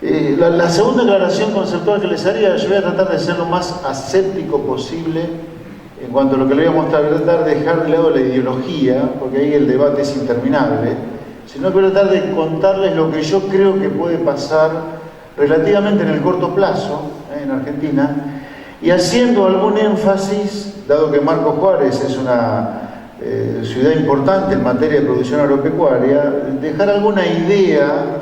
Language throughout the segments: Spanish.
La segunda aclaración conceptual que les haría, yo voy a tratar de ser lo más aséptico posible en cuanto a lo que le voy a mostrar. Voy a tratar de dejar de lado la ideología, porque ahí el debate es interminable, sino que voy a tratar de contarles lo que yo creo que puede pasar relativamente en el corto plazo en Argentina, y haciendo algún énfasis, dado que Marcos Juárez es una ciudad importante en materia de producción agropecuaria, dejar alguna idea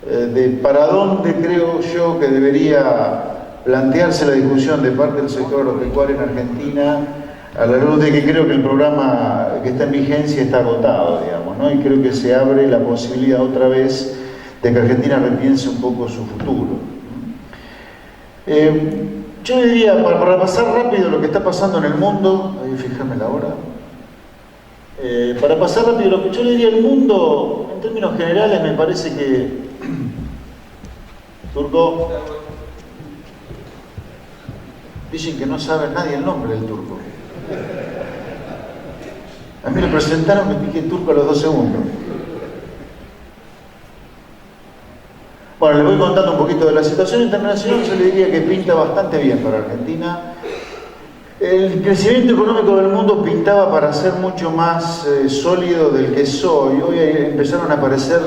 de para dónde creo yo que debería plantearse la discusión de parte del sector agropecuario en Argentina, a la luz de que creo que el programa que está en vigencia está agotado, digamos, ¿no? Y creo que se abre la posibilidad otra vez de que Argentina repiense un poco su futuro. Yo diría, para pasar rápido lo que está pasando en el mundo, ahí fíjame la hora, para pasar rápido lo que yo le diría al mundo, en términos generales me parece que Turco, dicen que no sabe nadie el nombre del turco. A mí le presentaron, me piqué turco a los 2 segundos. Bueno, les voy contando un poquito de la situación internacional. Yo le diría que pinta bastante bien para Argentina. El crecimiento económico del mundo pintaba para ser mucho más sólido del que es hoy. Hoy empezaron a aparecer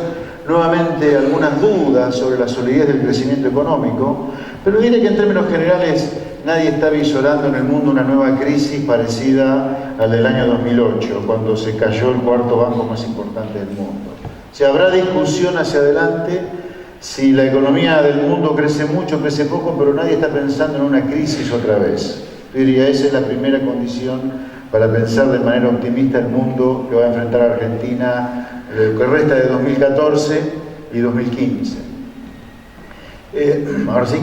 nuevamente algunas dudas sobre la solidez del crecimiento económico, pero diré que en términos generales nadie está visorando en el mundo una nueva crisis parecida al del año 2008, cuando se cayó el cuarto banco más importante del mundo. O sea, habrá discusión hacia adelante si la economía del mundo crece mucho, crece poco, pero nadie está pensando en una crisis otra vez. Yo diría, esa es la primera condición para pensar de manera optimista el mundo que va a enfrentar a Argentina lo que resta de 2014 y 2015. Ahora sí.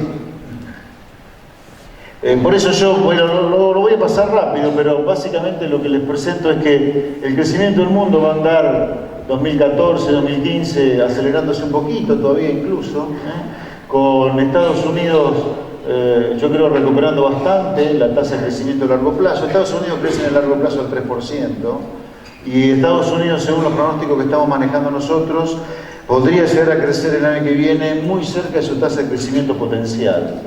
Por eso yo lo voy a pasar rápido, pero básicamente lo que les presento es que el crecimiento del mundo va a andar 2014, 2015, acelerándose un poquito todavía incluso, con Estados Unidos, yo creo, recuperando bastante la tasa de crecimiento a largo plazo. Estados Unidos crece en el largo plazo al 3%, y Estados Unidos, según los pronósticos que estamos manejando nosotros, podría llegar a crecer el año que viene muy cerca de su tasa de crecimiento potencial.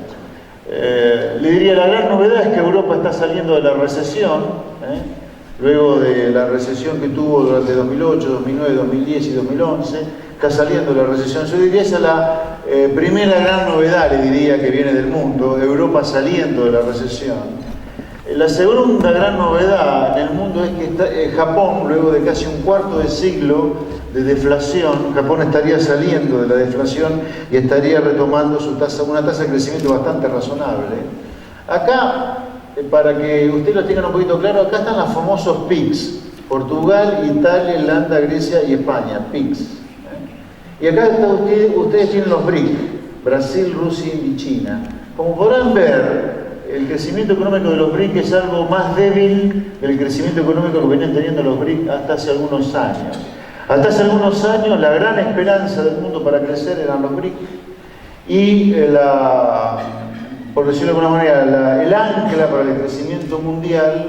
Le diría, la gran novedad es que Europa está saliendo de la recesión, luego de la recesión que tuvo durante 2008, 2009, 2010 y 2011, está saliendo de la recesión. Yo diría, esa es la primera gran novedad, le diría, que viene del mundo, Europa saliendo de la recesión. La segunda gran novedad en el mundo es que Japón, luego de casi un cuarto de siglo de deflación, Japón estaría saliendo de la deflación y estaría retomando su una tasa de crecimiento bastante razonable. Acá, para que ustedes lo tengan un poquito claro, acá están los famosos PIGS: Portugal, Italia, Irlanda, Grecia y España, PIGS. Y acá ustedes tienen los BRIC: Brasil, Rusia y China. Como podrán ver, el crecimiento económico de los BRIC es algo más débil del crecimiento económico que venían teniendo los BRIC hasta hace algunos años. Hasta hace algunos años la gran esperanza del mundo para crecer eran los BRIC, y por decirlo de alguna manera, el ancla para el crecimiento mundial,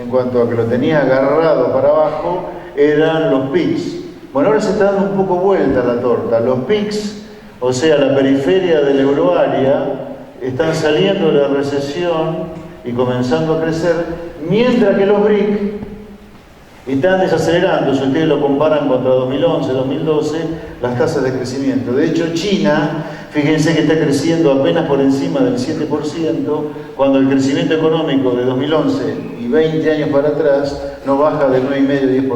en cuanto a que lo tenía agarrado para abajo, eran los PIGS. Bueno, ahora se está dando un poco vuelta la torta. Los PIGS, o sea, la periferia del euroárea, están saliendo de la recesión y comenzando a crecer, mientras que los BRIC están desacelerando. Si ustedes lo comparan contra 2011, 2012, las tasas de crecimiento. De hecho, China, fíjense que está creciendo apenas por encima del 7%, cuando el crecimiento económico de 2011 y 20 años para atrás no baja del 9,5-10%.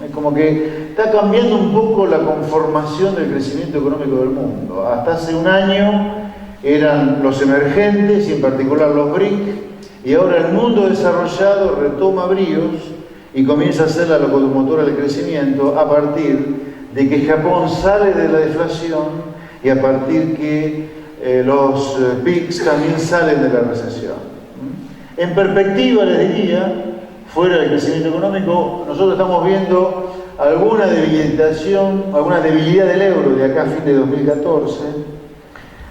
Es como que está cambiando un poco la conformación del crecimiento económico del mundo. Hasta hace un año eran los emergentes y en particular los BRIC, y ahora el mundo desarrollado retoma bríos y comienza a ser la locomotora del crecimiento a partir de que Japón sale de la deflación y a partir que los PIGS también salen de la recesión. En perspectiva, les diría, fuera del crecimiento económico, nosotros estamos viendo alguna debilidad del euro de acá a fin de 2014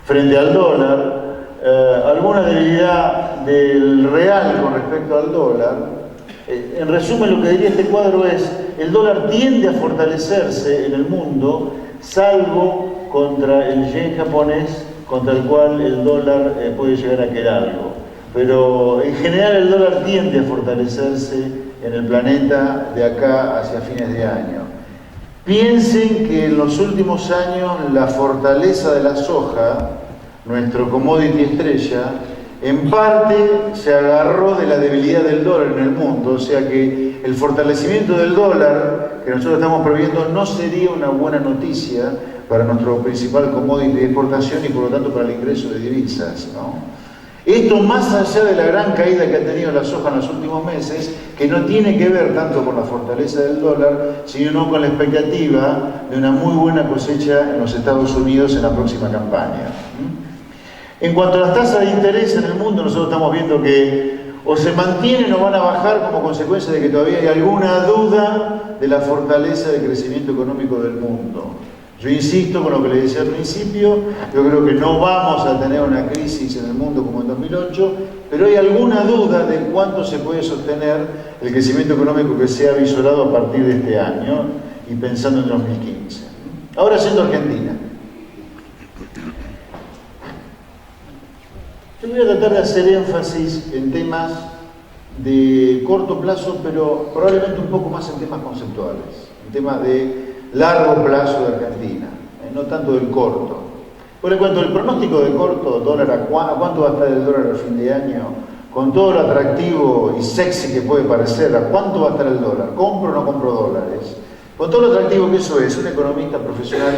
frente al dólar, alguna debilidad del real con respecto al dólar. En resumen, lo que diría este cuadro es: el dólar tiende a fortalecerse en el mundo, salvo contra el yen japonés, contra el cual el dólar puede llegar a quedar algo. Pero en general el dólar tiende a fortalecerse en el planeta de acá hacia fines de año. Piensen que en los últimos años la fortaleza de la soja, nuestro commodity estrella, en parte se agarró de la debilidad del dólar en el mundo, o sea que el fortalecimiento del dólar que nosotros estamos previendo no sería una buena noticia para nuestro principal commodity de exportación y por lo tanto para el ingreso de divisas, ¿no? Esto más allá de la gran caída que ha tenido la soja en los últimos meses, que no tiene que ver tanto con la fortaleza del dólar, sino con la expectativa de una muy buena cosecha en los Estados Unidos en la próxima campaña. En cuanto a las tasas de interés en el mundo, nosotros estamos viendo que o se mantienen o van a bajar como consecuencia de que todavía hay alguna duda de la fortaleza del crecimiento económico del mundo. Yo insisto con lo que les decía al principio, yo creo que no vamos a tener una crisis en el mundo como en 2008, pero hay alguna duda de cuánto se puede sostener el crecimiento económico que se ha visorado a partir de este año y pensando en 2015. Ahora yendo a Argentina. Yo voy a tratar de hacer énfasis en temas de corto plazo, pero probablemente un poco más en temas conceptuales, en temas de largo plazo de Argentina, no tanto del corto. Por en cuanto al pronóstico de corto, dólar ¿a cuánto va a estar el dólar al fin de año? Con todo lo atractivo y sexy que puede parecer, ¿a cuánto va a estar el dólar? ¿Compro o no compro dólares? Con todo lo atractivo que eso es, un economista profesional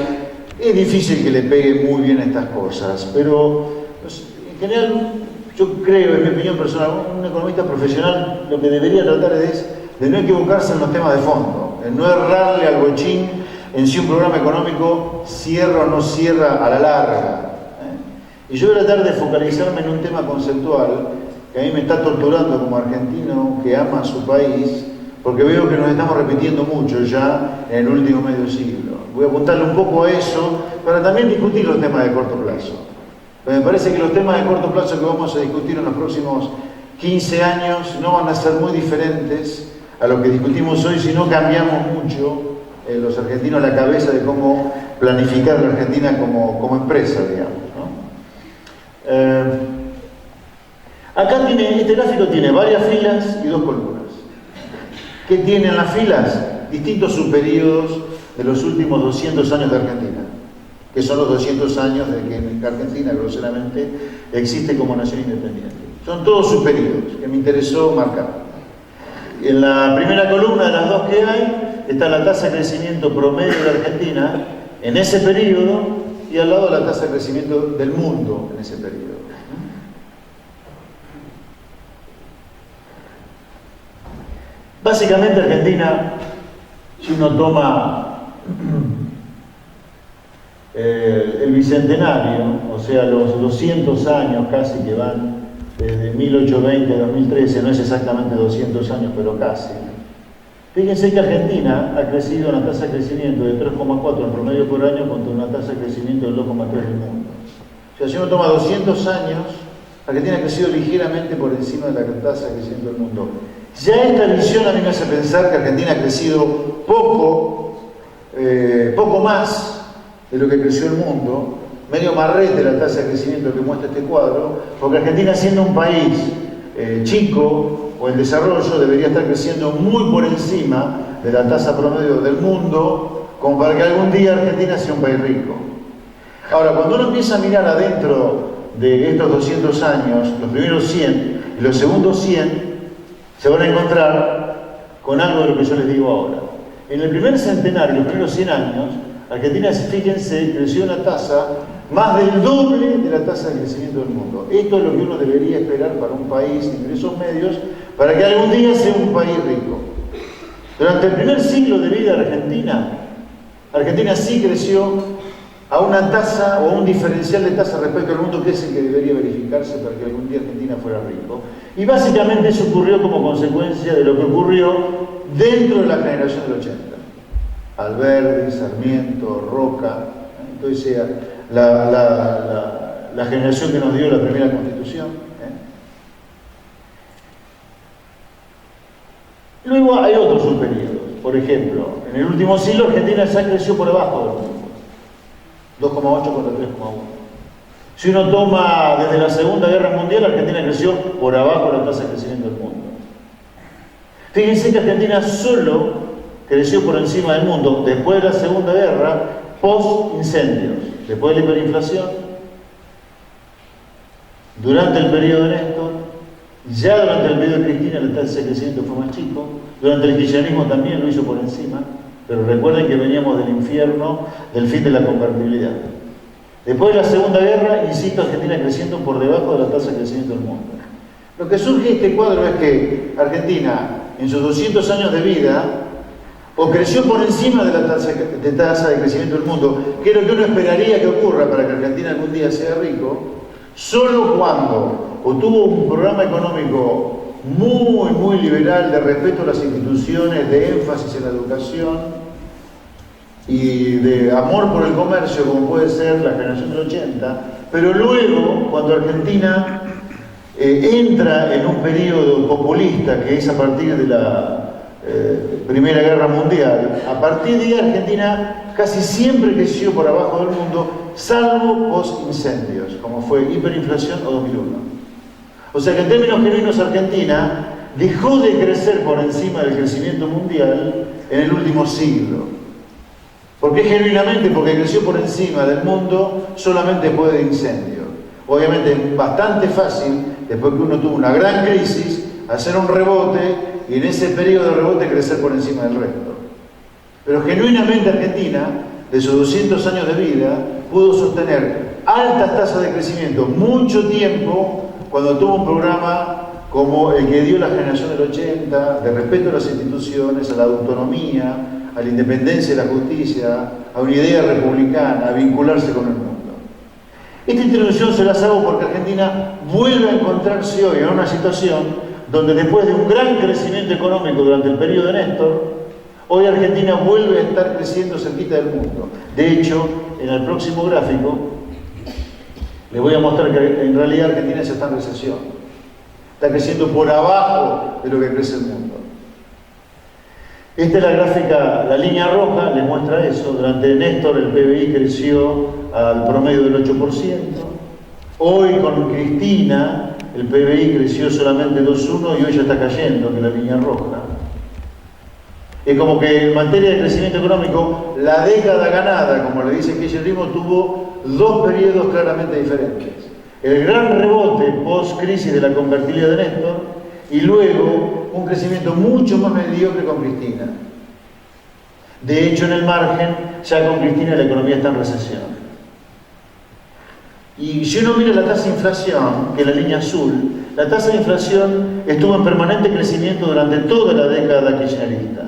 es difícil que le pegue muy bien a estas cosas, pero en general yo creo, en mi opinión personal, un economista profesional lo que debería tratar es de no equivocarse en los temas de fondo, en no errarle al bochín en si un programa económico cierra o no cierra a la larga. Y yo voy a tratar de focalizarme en un tema conceptual que a mí me está torturando como argentino que ama a su país, porque veo que nos estamos repitiendo mucho ya en el último medio siglo. Voy a apuntarle un poco a eso para también discutir los temas de corto plazo. Pero me parece que los temas de corto plazo que vamos a discutir en los próximos 15 años no van a ser muy diferentes a lo que discutimos hoy si no cambiamos mucho los argentinos la cabeza de cómo planificar la Argentina como empresa, digamos, ¿no? Acá este gráfico tiene varias filas y dos columnas. ¿Qué tienen las filas? Distintos subperíodos de los últimos 200 años de Argentina, que son los 200 años de que Argentina, groseramente, existe como nación independiente. Son todos subperíodos que me interesó marcar. En la primera columna de las dos que hay está la tasa de crecimiento promedio de Argentina en ese periodo y al lado la tasa de crecimiento del mundo en ese periodo. Básicamente Argentina, si uno toma el bicentenario, o sea los 200 años casi que van desde 1820 a 2013, no es exactamente 200 años, pero casi. Fíjense que Argentina ha crecido una tasa de crecimiento de 3,4 en promedio por año contra una tasa de crecimiento del 2,3 del mundo. O sea, si uno toma 200 años, Argentina ha crecido ligeramente por encima de la tasa de crecimiento del mundo. Ya esta visión a mí me hace pensar que Argentina ha crecido poco más de lo que creció el mundo, medio marrete la tasa de crecimiento que muestra este cuadro, porque Argentina, siendo un país chico o en desarrollo, debería estar creciendo muy por encima de la tasa promedio del mundo, como para que algún día Argentina sea un país rico. Ahora, cuando uno empieza a mirar adentro de estos 200 años, los primeros 100 y los segundos 100, se van a encontrar con algo de lo que yo les digo ahora. En el primer centenario, los primeros 100 años, Argentina, fíjense, creció una tasa más del doble de la tasa de crecimiento del mundo. Esto es lo que uno debería esperar para un país de ingresos medios, para que algún día sea un país rico. Durante el primer siglo de vida de Argentina, Argentina sí creció a una tasa o a un diferencial de tasa respecto al mundo que es el que debería verificarse para que algún día Argentina fuera rico. Y básicamente eso ocurrió como consecuencia de lo que ocurrió dentro de la generación del 80. Alberdi, Sarmiento, Roca, entonces la generación que nos dio la primera Constitución. Luego hay otros subperiodos. Por ejemplo, en el último siglo Argentina ya creció por debajo del mundo. 2,8 contra 3,1. Si uno toma desde la Segunda Guerra Mundial, Argentina creció por abajo de la tasa de crecimiento del mundo. Fíjense que Argentina solo creció por encima del mundo después de la Segunda Guerra, post-incendios, después de la hiperinflación, durante el periodo de Néstor, ya durante el periodo de Cristina la tasa de crecimiento fue más chico, durante el kirchnerismo también lo hizo por encima, pero recuerden que veníamos del infierno del fin de la convertibilidad. Después de la Segunda Guerra, insisto, Argentina creciendo por debajo de la tasa de crecimiento del mundo. Lo que surge de este cuadro es que Argentina, en sus 200 años de vida, o creció por encima de la tasa de crecimiento del mundo, que es lo que uno esperaría que ocurra para que Argentina algún día sea rico, solo cuando o tuvo un programa económico muy liberal de respeto a las instituciones, de énfasis en la educación y de amor por el comercio, como puede ser la generación del 80, pero luego, cuando Argentina entra en un periodo populista, que es a partir de la Primera Guerra Mundial, a partir de ahí Argentina casi siempre creció por abajo del mundo, salvo post-incendios, como fue hiperinflación o 2001. O sea que en términos genuinos Argentina dejó de crecer por encima del crecimiento mundial en el último siglo. ¿Por qué genuinamente? Porque creció por encima del mundo solamente después de incendios. Obviamente es bastante fácil, después que uno tuvo una gran crisis, hacer un rebote y en ese periodo de rebote crecer por encima del resto. Pero genuinamente Argentina, de sus 200 años de vida, pudo sostener altas tasas de crecimiento mucho tiempo cuando tuvo un programa como el que dio la generación del 80, de respeto a las instituciones, a la autonomía, a la independencia de la justicia, a una idea republicana, a vincularse con el mundo. Esta introducción se las hago porque Argentina vuelve a encontrarse hoy en una situación donde después de un gran crecimiento económico durante el periodo de Néstor, hoy Argentina vuelve a estar creciendo cerquita del mundo. De hecho, en el próximo gráfico les voy a mostrar que en realidad Argentina ya está en recesión. Está creciendo por abajo de lo que crece el mundo. Esta es la gráfica, la línea roja les muestra eso. Durante Néstor el PBI creció al promedio del 8%. Hoy con Cristina el PBI creció solamente 2,1 y hoy ya está cayendo, que es la línea roja. Es como que en materia de crecimiento económico, la década ganada, como le dice Kirchnerismo, tuvo dos periodos claramente diferentes. El gran rebote post-crisis de la convertibilidad de Néstor y luego un crecimiento mucho más mediocre con Cristina. De hecho, en el margen, ya con Cristina la economía está en recesión. Y si uno mira la tasa de inflación, que es la línea azul, la tasa de inflación estuvo en permanente crecimiento durante toda la década kirchnerista.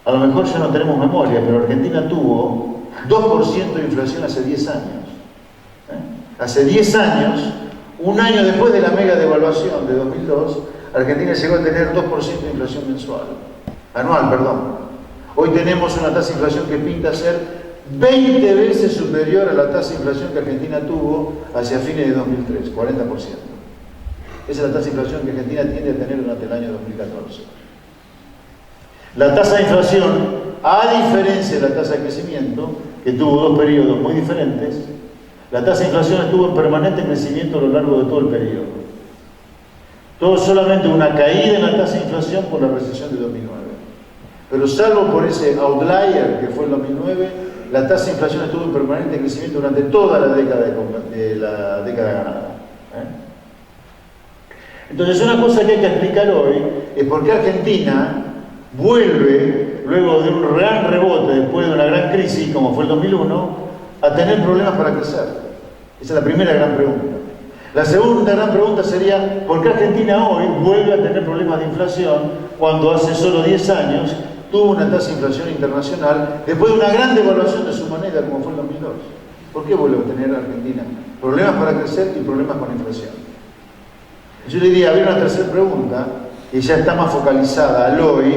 A lo mejor ya no tenemos memoria, pero Argentina tuvo 2% de inflación hace 10 años. Hace 10 años, un año después de la mega devaluación de 2002, Argentina llegó a tener 2% de inflación anual, perdón. Hoy tenemos una tasa de inflación que pinta ser 20 veces superior a la tasa de inflación que Argentina tuvo hacia fines de 2003, 40%. Esa es la tasa de inflación que Argentina tiende a tener durante el año 2014. La tasa de inflación, a diferencia de la tasa de crecimiento, que tuvo dos periodos muy diferentes, la tasa de inflación estuvo en permanente crecimiento a lo largo de todo el periodo. Todo solamente una caída en la tasa de inflación por la recesión de 2009. Pero salvo por ese outlier que fue el 2009, la tasa de inflación estuvo en permanente crecimiento durante toda la década ganada. Entonces, una cosa que hay que explicar hoy es por qué Argentina vuelve, luego de un gran rebote, después de una gran crisis, como fue el 2001, a tener problemas para crecer. Esa es la primera gran pregunta. La segunda gran pregunta sería, ¿por qué Argentina hoy vuelve a tener problemas de inflación cuando hace solo 10 años tuvo una tasa de inflación internacional después de una gran devaluación de su moneda como fue el 2002? ¿Por qué vuelve a tener Argentina problemas para crecer y problemas con inflación? Yo le diría, habría una tercera pregunta, que ya está más focalizada al hoy,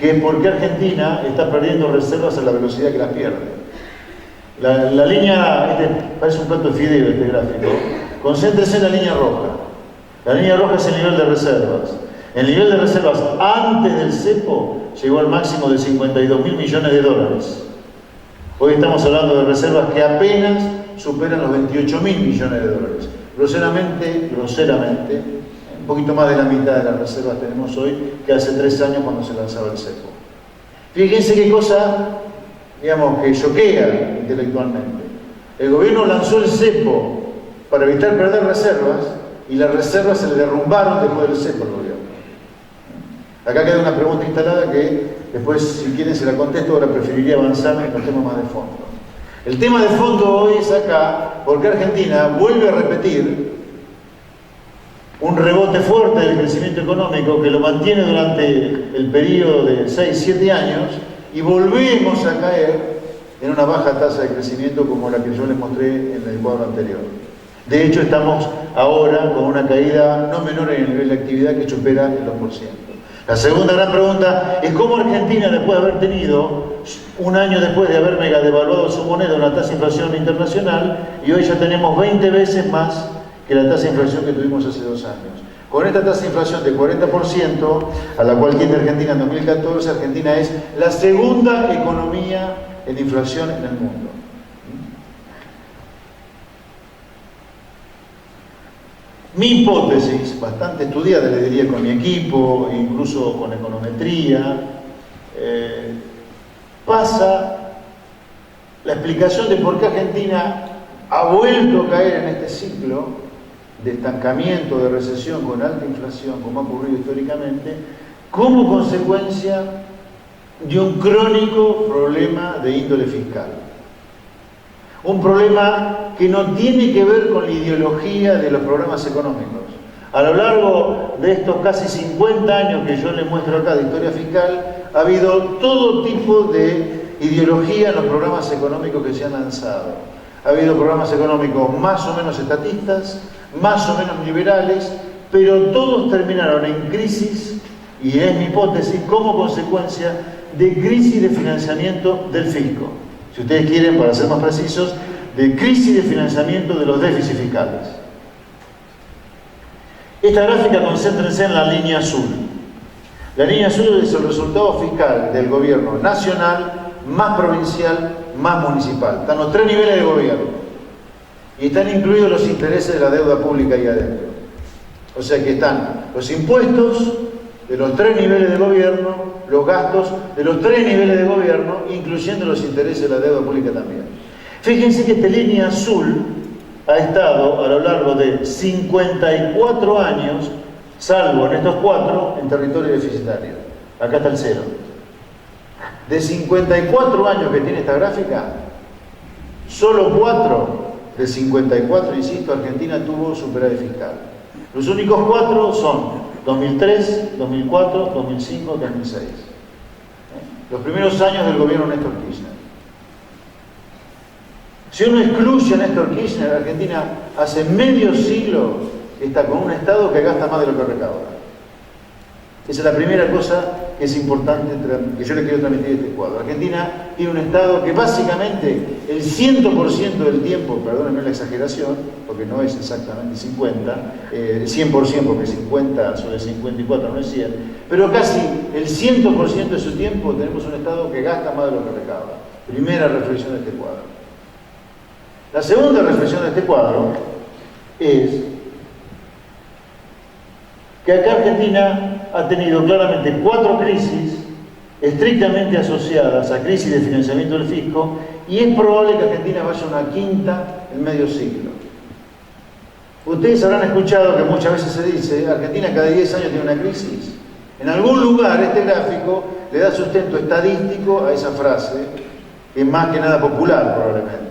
que es por qué Argentina está perdiendo reservas a la velocidad que las pierde. La línea, parece un plato de fideo este gráfico, concéntrese en la línea roja. La línea roja es el nivel de reservas. El nivel de reservas antes del cepo llegó al máximo de 52.000 millones de dólares. Hoy estamos hablando de reservas que apenas superan los 28.000 millones de dólares. Groseramente, un poquito más de la mitad de las reservas tenemos hoy que hace 3 años cuando se lanzaba el cepo. Fíjense qué cosa, digamos, que choquea intelectualmente. El gobierno lanzó el cepo para evitar perder reservas y las reservas se le derrumbaron después del cepo al gobierno. Acá queda una pregunta instalada que después, si quieren, se la contesto. Ahora preferiría avanzar en los temas más de fondo. El tema de fondo hoy es acá porque Argentina vuelve a repetir un rebote fuerte del crecimiento económico que lo mantiene durante el periodo de 6-7 años y volvemos a caer en una baja tasa de crecimiento como la que yo les mostré en el cuadro anterior. De hecho, estamos ahora con una caída no menor en el nivel de actividad que supera el 2%. La segunda gran pregunta es cómo Argentina, después de haber tenido, un año después de haber mega devaluado su moneda, una tasa de inflación internacional, y hoy ya tenemos 20 veces más que la tasa de inflación que tuvimos hace 2 años. Con esta tasa de inflación de 40%, a la cual tiende Argentina en 2014, Argentina es la segunda economía en inflación en el mundo. Mi hipótesis, bastante estudiada, le diría con mi equipo, incluso con econometría, pasa la explicación de por qué Argentina ha vuelto a caer en este ciclo de estancamiento, de recesión con alta inflación, como ha ocurrido históricamente, como consecuencia de un crónico problema de índole fiscal. Un problema que no tiene que ver con la ideología de los programas económicos. A lo largo de estos casi 50 años que yo les muestro acá de historia fiscal, ha habido todo tipo de ideología en los programas económicos que se han lanzado. Ha habido programas económicos más o menos estatistas, más o menos liberales, pero todos terminaron en crisis, y es mi hipótesis, como consecuencia de crisis de financiamiento del fisco. Si ustedes quieren, para ser más precisos, de crisis de financiamiento de los déficits fiscales. Esta gráfica, concéntrense en la línea azul. La línea azul es el resultado fiscal del gobierno nacional, más provincial, más municipal. Están los 3 niveles de gobierno. Y están incluidos los intereses de la deuda pública ahí adentro. O sea que están los impuestos de los 3 niveles de gobierno, los gastos de los 3 niveles de gobierno, incluyendo los intereses de la deuda pública también. Fíjense que esta línea azul ha estado a lo largo de 54 años, salvo en estos 4, en territorio deficitario. Acá está el 0. De 54 años que tiene esta gráfica, solo 4 de 54, insisto, Argentina tuvo superávit fiscal. Los únicos 4 son 2003, 2004, 2005, 2006. Los primeros años del gobierno Néstor Kirchner. Si uno excluye a Néstor Kirchner, Argentina hace medio siglo está con un Estado que gasta más de lo que recauda. Esa es la primera cosa que es importante, que yo le quiero transmitir a este cuadro. Argentina tiene un Estado que básicamente el 100% del tiempo, perdónenme la exageración, porque no es exactamente 50, 100% porque 50 sobre 54 no es 100, pero casi el 100% de su tiempo tenemos un Estado que gasta más de lo que recauda. Primera reflexión de este cuadro. La segunda reflexión de este cuadro es que acá Argentina ha tenido claramente 4 crisis estrictamente asociadas a crisis de financiamiento del fisco, y es probable que Argentina vaya a una quinta en medio siglo. Ustedes habrán escuchado que muchas veces se dice Argentina cada 10 años tiene una crisis. En algún lugar este gráfico le da sustento estadístico a esa frase, que es más que nada popular probablemente.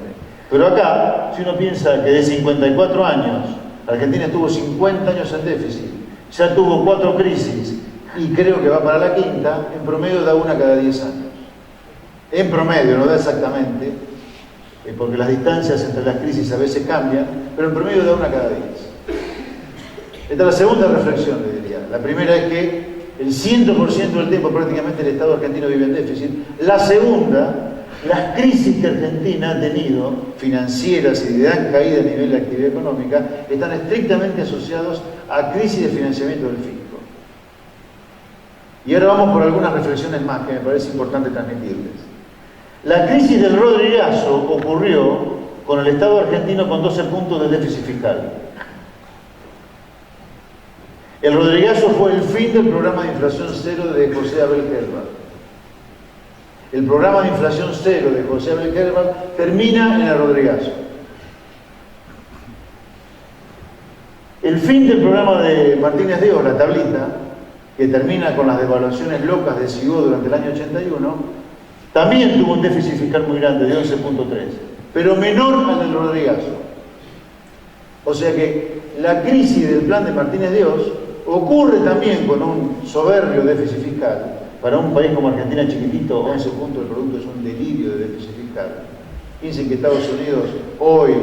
Pero acá, si uno piensa que de 54 años Argentina estuvo 50 años en déficit, ya tuvo 4 crisis y creo que va para la quinta, en promedio da una cada 10 años. En promedio, no da exactamente, porque las distancias entre las crisis a veces cambian, pero en promedio da una cada 10. Esta es la segunda reflexión, le diría. La primera es que el 100% del tiempo prácticamente el Estado argentino vive en déficit. La segunda, las crisis que Argentina ha tenido, financieras y de gran caída a nivel de actividad económica, están estrictamente asociados a crisis de financiamiento del fisco. Y ahora vamos por algunas reflexiones más que me parece importante transmitirles. La crisis del Rodrigazo ocurrió con el Estado argentino con 12 puntos de déficit fiscal. El Rodrigazo fue el fin del programa de inflación cero de José Abel Hervald. El programa de inflación cero de José Abel Hervald termina en el Rodrigazo. El fin del programa de Martínez de Oz, la tablita, que termina con las devaluaciones locas de Sigó durante el año 81, también tuvo un déficit fiscal muy grande de 11.3, pero menor al del Rodrigazo. O sea que la crisis del plan de Martínez de Oz ocurre también con un soberbio déficit fiscal. Para un país como Argentina chiquitito, 11 puntos del producto es un delirio de déficit fiscal. Piensen que Estados Unidos hoy,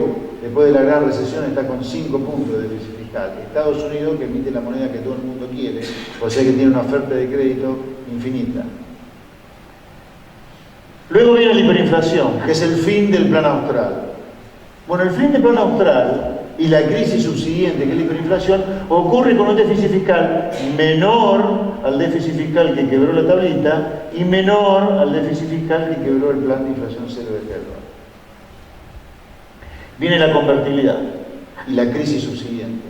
después de la gran recesión, está con 5 puntos de déficit fiscal. Estados Unidos, que emite la moneda que todo el mundo quiere, o sea que tiene una oferta de crédito infinita. Luego viene la hiperinflación, que es el fin del plan austral. Bueno, el fin del plan austral y la crisis subsiguiente, que es la hiperinflación, ocurre con un déficit fiscal menor al déficit fiscal que quebró la tablita y menor al déficit fiscal que quebró el plan de inflación cero de Hervald. Viene la convertibilidad y la crisis subsiguiente.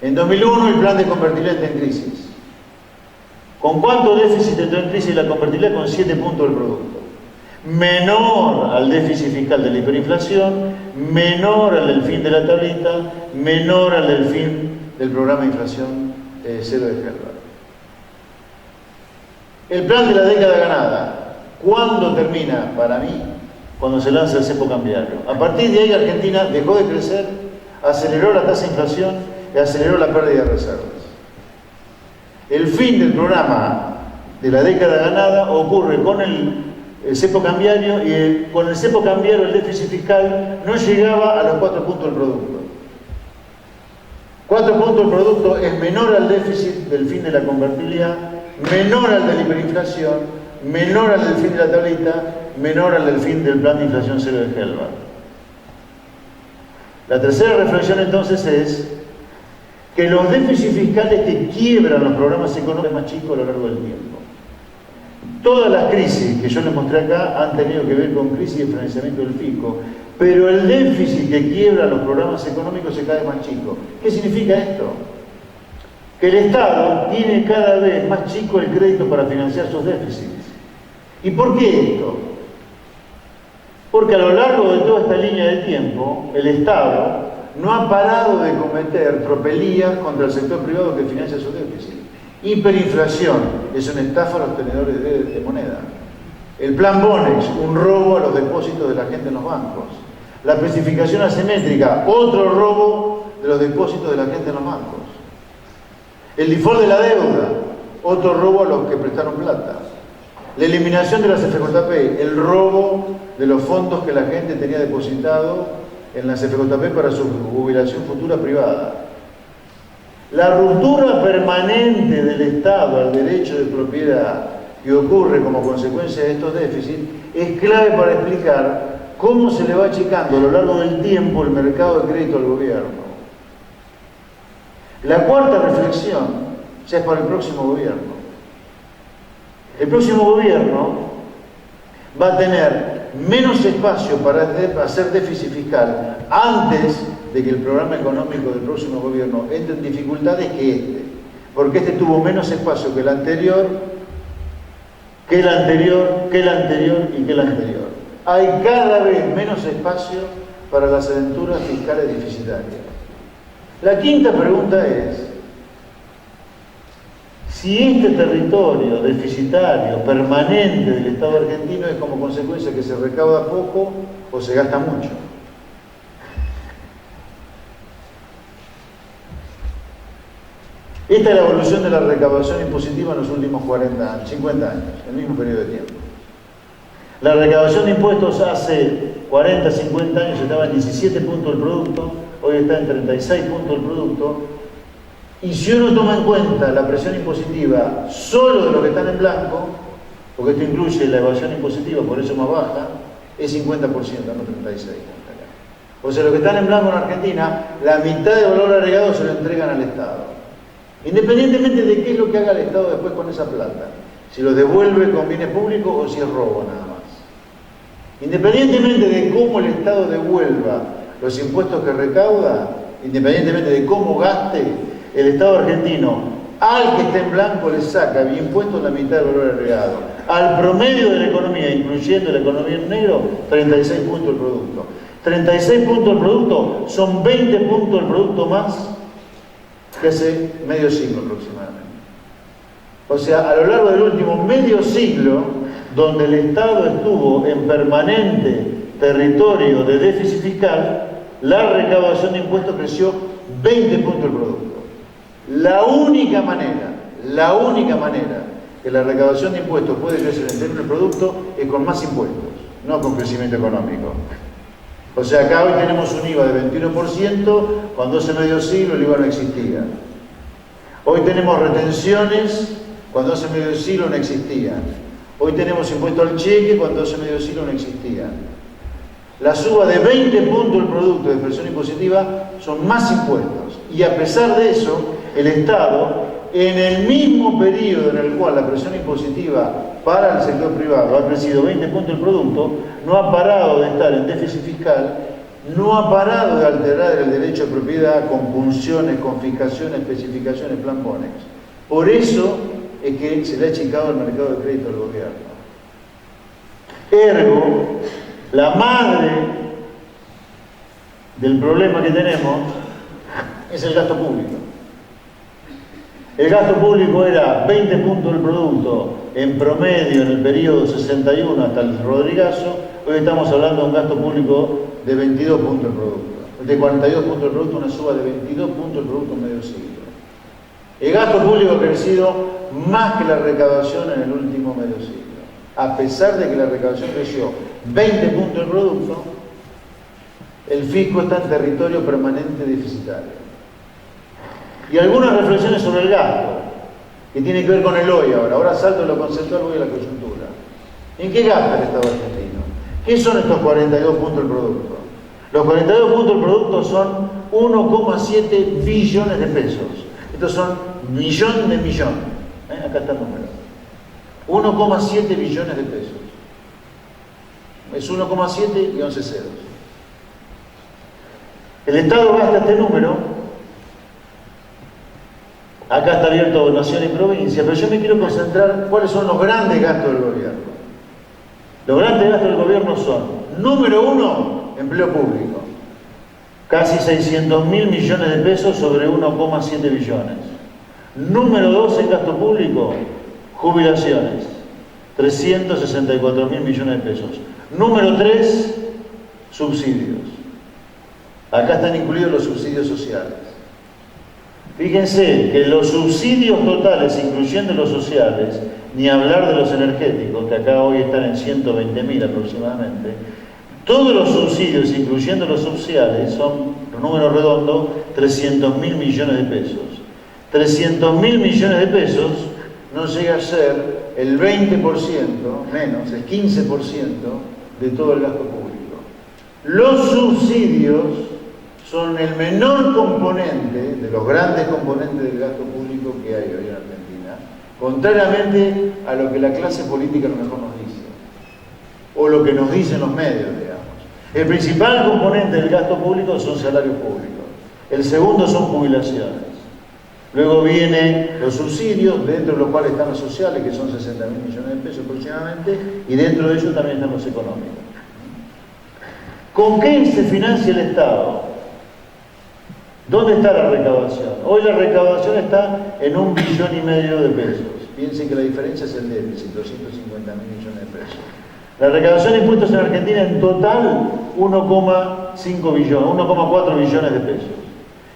En 2001 el plan de convertibilidad está en crisis. ¿Con cuánto déficit entró en crisis la convertibilidad? Con 7 puntos del producto. Menor al déficit fiscal de la hiperinflación, menor al del fin de la tablita, menor al del fin del programa de inflación cero de Hervald. El plan de la década ganada, ¿cuándo termina? Para mí, cuando se lanza el cepo cambiario. A partir de ahí Argentina dejó de crecer, aceleró la tasa de inflación y aceleró la pérdida de reservas. El fin del programa de la década ganada ocurre con el cepo cambiario y con el cepo cambiario el déficit fiscal no llegaba a los 4 puntos del producto. 4 puntos del producto es menor al déficit del fin de la convertibilidad, menor al de la hiperinflación, menor al del fin de la tablita, menor al del fin del plan de inflación cero de Hervald. La tercera reflexión entonces es que los déficits fiscales que quiebran los programas económicos más chicos a lo largo del tiempo. Todas las crisis que yo les mostré acá han tenido que ver con crisis de financiamiento del fisco, pero el déficit que quiebra los programas económicos se cae más chico. ¿Qué significa esto? Que el Estado tiene cada vez más chico el crédito para financiar sus déficits. ¿Y por qué esto? Porque a lo largo de toda esta línea de tiempo, el Estado no ha parado de cometer tropelías contra el sector privado que financia sus déficits. Hiperinflación es una estafa a los tenedores de moneda. El plan Bonex, un robo a los depósitos de la gente en los bancos. La especificación asimétrica, otro robo de los depósitos de la gente en los bancos. El default de la deuda, otro robo a los que prestaron plata. La eliminación de las FJP, el robo de los fondos que la gente tenía depositado en las FJP para su jubilación futura privada. La ruptura permanente del Estado al derecho de propiedad que ocurre como consecuencia de estos déficits es clave para explicar cómo se le va achicando a lo largo del tiempo el mercado de crédito al gobierno. La cuarta reflexión ya es para el próximo gobierno. El próximo gobierno va a tener menos espacio para hacer déficit fiscal antes de que el programa económico del próximo gobierno entre en dificultades que este, porque este tuvo menos espacio que el anterior, que el anterior, que el anterior y que el anterior. Hay cada vez menos espacio para las aventuras fiscales deficitarias. La quinta pregunta es, si este territorio deficitario permanente del Estado argentino es como consecuencia que se recauda poco o se gasta mucho. Esta es la evolución de la recaudación impositiva en los últimos 40 años, 50 años, el mismo periodo de tiempo. La recaudación de impuestos hace 40, 50 años estaba en 17 puntos del producto, hoy está en 36 puntos del producto. Y si uno toma en cuenta la presión impositiva solo de los que están en blanco, porque esto incluye la evasión impositiva, por eso más baja, es 50%, no 36%. O sea, los que están en blanco en Argentina, la mitad de valor agregado se lo entregan al Estado. Independientemente de qué es lo que haga el Estado después con esa plata. Si lo devuelve con bienes públicos o si es robo nada más. Independientemente de cómo el Estado devuelva los impuestos que recauda, independientemente de cómo gaste, el Estado argentino, al que esté en blanco le saca vía impuestos la mitad del valor agregado. Al promedio de la economía, incluyendo la economía en negro, 36 puntos del producto. 36 puntos del producto son 20 puntos del producto más que hace medio siglo aproximadamente. O sea, a lo largo del último medio siglo, donde el Estado estuvo en permanente territorio de déficit fiscal, la recaudación de impuestos creció 20 puntos del producto. La única manera que la recaudación de impuestos puede crecer en términos de producto es con más impuestos, no con crecimiento económico. O sea, acá hoy tenemos un IVA de 21%, cuando hace medio siglo el IVA no existía. Hoy tenemos retenciones, cuando hace medio siglo no existían. Hoy tenemos impuesto al cheque, cuando hace medio siglo no existían. La suba de 20 puntos del producto de presión impositiva son más impuestos. Y a pesar de eso, el Estado, en el mismo periodo en el cual la presión impositiva para el sector privado ha crecido 20 puntos del producto, no ha parado de estar en déficit fiscal, no ha parado de alterar el derecho de propiedad con punciones, confiscaciones, especificaciones, plampones. Por eso es que se le ha achicado el mercado de crédito al gobierno. Ergo, la madre del problema que tenemos es el gasto público. El gasto público era 20 puntos del producto en promedio en el periodo 61 hasta el Rodrigazo. Hoy estamos hablando de un gasto público de 22 puntos del producto. De 42 puntos del producto, una suba de 22 puntos del producto en medio siglo. El gasto público ha crecido más que la recaudación en el último medio siglo. A pesar de que la recaudación creció 20 puntos del producto, el fisco está en territorio permanente deficitario. Y algunas reflexiones sobre el gasto, que tiene que ver con el hoy ahora. Ahora salto de lo conceptual, voy a la coyuntura. ¿En qué gasta el Estado argentino? ¿Qué son estos 42 puntos del producto? Los 42 puntos del producto son 1,7 billones de pesos. Estos son millón de millón. Acá está el número. 1,7 billones de pesos. Es 1,7 y 11 ceros. El Estado gasta este número. Acá está abierto nación y provincia, pero yo me quiero concentrar cuáles son los grandes gastos del gobierno. Los grandes gastos del gobierno son, número uno, empleo público. Casi 600.000 millones de pesos sobre 1,7 billones. Número dos en gasto público, jubilaciones. 364.000 millones de pesos. Número tres, subsidios. Acá están incluidos los subsidios sociales. Fíjense que los subsidios totales, incluyendo los sociales, ni hablar de los energéticos, que acá hoy están en 120.000 aproximadamente, todos los subsidios, incluyendo los sociales, son, número redondo, 300.000 millones de pesos. 300.000 millones de pesos no llega a ser el 20%, menos, el 15% de todo el gasto público. Los subsidios son el menor componente de los grandes componentes del gasto público que hay hoy en Argentina, contrariamente a lo que la clase política a lo mejor nos dice, o lo que nos dicen los medios, digamos. El principal componente del gasto público son salarios públicos, el segundo son jubilaciones, luego vienen los subsidios, dentro de los cuales están los sociales, que son 60.000 millones de pesos aproximadamente, y dentro de ellos también están los económicos. ¿Con qué se financia el Estado? ¿Dónde está la recaudación? Hoy la recaudación está en 1,5 billones de pesos. Piensen que la diferencia es el déficit, 250.000 millones de pesos. La recaudación de impuestos en Argentina en total 1,5 billones, 1,4 billones de pesos.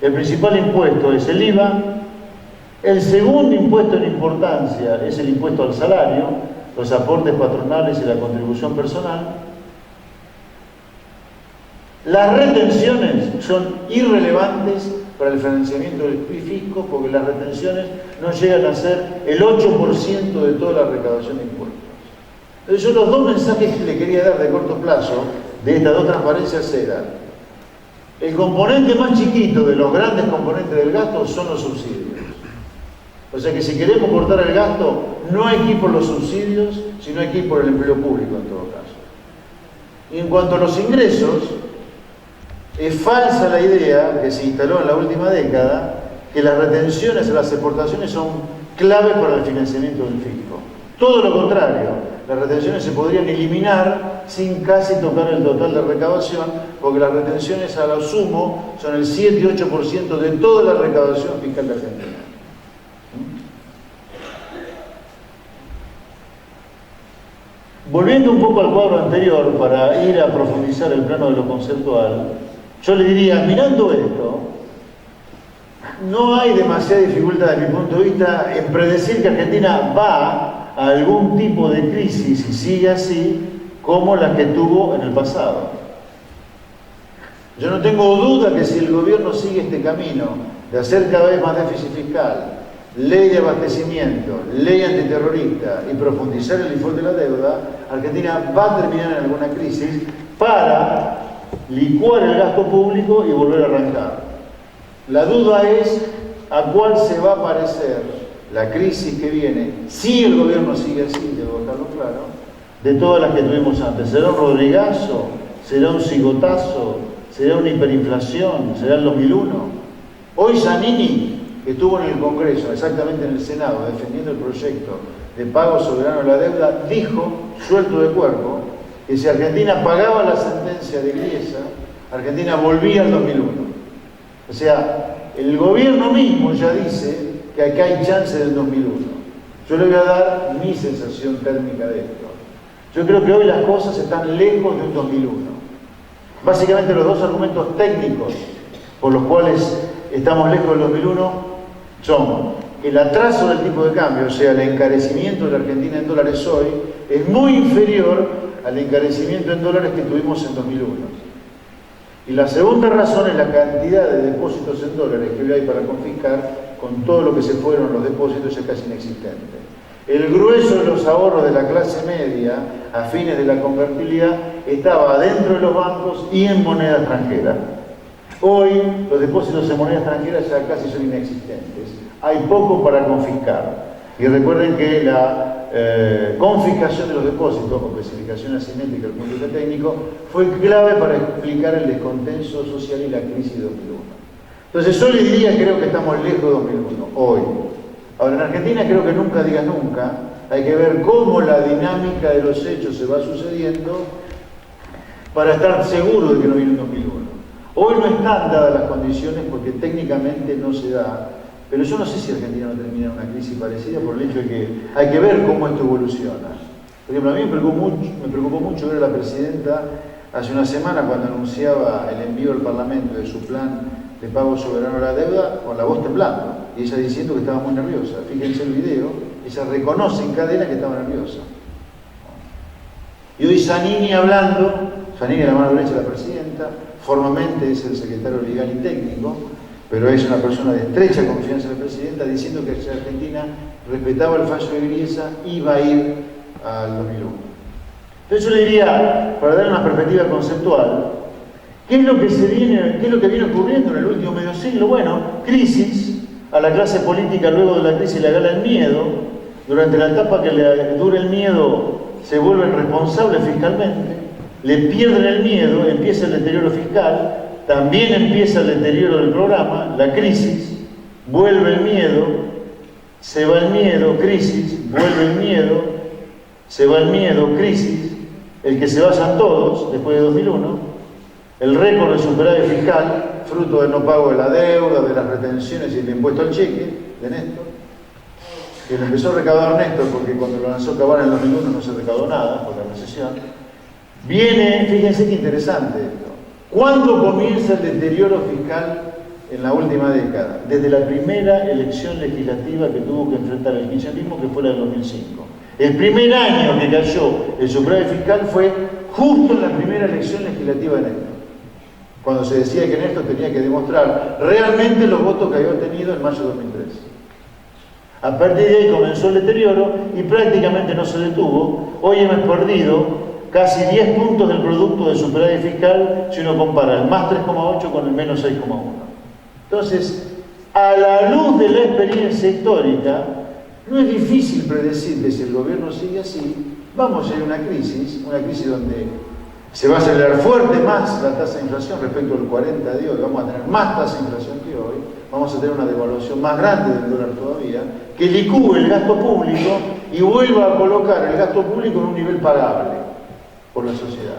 El principal impuesto es el IVA. El segundo impuesto en importancia es el impuesto al salario, los aportes patronales y la contribución personal. Las retenciones son irrelevantes para el financiamiento del fisco porque las retenciones no llegan a ser el 8% de toda la recaudación de impuestos. Entonces yo los dos mensajes que le quería dar de corto plazo de estas dos transparencias eran: el componente más chiquito de los grandes componentes del gasto son los subsidios. O sea que si queremos cortar el gasto, no hay que ir por los subsidios, sino hay que ir por el empleo público en todo caso. Y en cuanto a los ingresos, es falsa la idea que se instaló en la última década que las retenciones a las exportaciones son clave para el financiamiento del fisco. Todo lo contrario, las retenciones se podrían eliminar sin casi tocar el total de recaudación, porque las retenciones a lo sumo son el 7 y 8% de toda la recaudación fiscal de Argentina. Volviendo un poco al cuadro anterior, para ir a profundizar el plano de lo conceptual, yo le diría, mirando esto, no hay demasiada dificultad desde mi punto de vista en predecir que Argentina va a algún tipo de crisis, y sigue así, como la que tuvo en el pasado. Yo no tengo duda que si el gobierno sigue este camino de hacer cada vez más déficit fiscal, ley de abastecimiento, ley antiterrorista y profundizar el default de la deuda, Argentina va a terminar en alguna crisis para licuar el gasto público y volver a arrancar. La duda es a cuál se va a parecer la crisis que viene, si el gobierno sigue así, debo dejarlo claro, de todas las que tuvimos antes. ¿Será un rodrigazo? ¿Será un cigotazo? ¿Será una hiperinflación? ¿Será el 2001? Hoy Zanini, que estuvo en el Congreso, exactamente en el Senado, defendiendo el proyecto de pago soberano de la deuda, dijo, suelto de cuerpo, que si Argentina pagaba la sentencia de Griesa, Argentina volvía al 2001. O sea, el gobierno mismo ya dice que acá hay chance del 2001. Yo le voy a dar mi sensación térmica de esto. Yo creo que hoy las cosas están lejos de un 2001. Básicamente los dos argumentos técnicos por los cuales estamos lejos del 2001 son el atraso del tipo de cambio, o sea, el encarecimiento de la Argentina en dólares hoy, es muy inferior al encarecimiento en dólares que tuvimos en 2001. Y la segunda razón es la cantidad de depósitos en dólares que hoy hay para confiscar, con todo lo que se fueron los depósitos es casi inexistente. El grueso de los ahorros de la clase media a fines de la convertibilidad estaba dentro de los bancos y en moneda extranjera. Hoy los depósitos en moneda extranjera ya casi son inexistentes. Hay poco para confiscar. Y recuerden que la confiscación de los depósitos, con especificación asimétrica del punto de vista técnico, fue clave para explicar el descontento social y la crisis de 2001. Entonces yo les diría, creo que estamos lejos de 2001, hoy. Ahora, en Argentina creo que nunca diga nunca, hay que ver cómo la dinámica de los hechos se va sucediendo para estar seguro de que no viene un 2001. Hoy no están dadas las condiciones porque técnicamente no se da, pero yo no sé si Argentina va a terminar una crisis parecida por el hecho de que hay que ver cómo esto evoluciona. Por ejemplo, a mí me preocupó mucho ver a la presidenta hace una semana cuando anunciaba el envío al Parlamento de su plan de pago soberano a la deuda con la voz temblando y ella diciendo que estaba muy nerviosa. Fíjense el video, ella reconoce en cadena que estaba nerviosa. Y hoy Zanini hablando, Zanini la mano derecha de la presidenta, formalmente es el secretario legal y técnico, pero es una persona de estrecha confianza de la presidenta, diciendo que si Argentina respetaba el fallo de Griesa, iba a ir al 2001. Entonces yo le diría, para dar una perspectiva conceptual, ¿qué es lo que viene ocurriendo en el último medio siglo? Bueno, crisis, a la clase política luego de la crisis le gana el miedo, durante la etapa que le dura el miedo se vuelven responsables fiscalmente, le pierden el miedo, empieza el deterioro fiscal, también empieza el deterioro del programa, la crisis, vuelve el miedo, se va el miedo, crisis, vuelve el miedo, se va el miedo, crisis, el que se vayan todos después de 2001, el récord de superávit fiscal, fruto del no pago de la deuda, de las retenciones y del impuesto al cheque de Néstor, que lo empezó a recaudar Néstor porque cuando lo lanzó Cabal en el 2001 no se recaudó nada por la recesión. Viene, fíjense qué interesante esto. ¿Cuándo comienza el deterioro fiscal en la última década? Desde la primera elección legislativa que tuvo que enfrentar el kirchnerismo, que fue la del 2005. El primer año que cayó el superávit fiscal fue justo en la primera elección legislativa de Néstor, cuando se decía que Néstor tenía que demostrar realmente los votos que había obtenido en mayo de 2003. A partir de ahí comenzó el deterioro y prácticamente no se detuvo. Hoy hemos perdido casi 10 puntos del producto de superávit fiscal si uno compara el más 3,8 con el menos 6,1. Entonces, a la luz de la experiencia histórica, no es difícil predecir que si el gobierno sigue así, vamos a ir a una crisis donde Se va a acelerar fuerte más la tasa de inflación respecto al 40 de hoy. Vamos a tener más tasa de inflación que hoy. Vamos a tener una devaluación más grande del dólar todavía, que licúe el gasto público y vuelva a colocar el gasto público en un nivel pagable por la sociedad.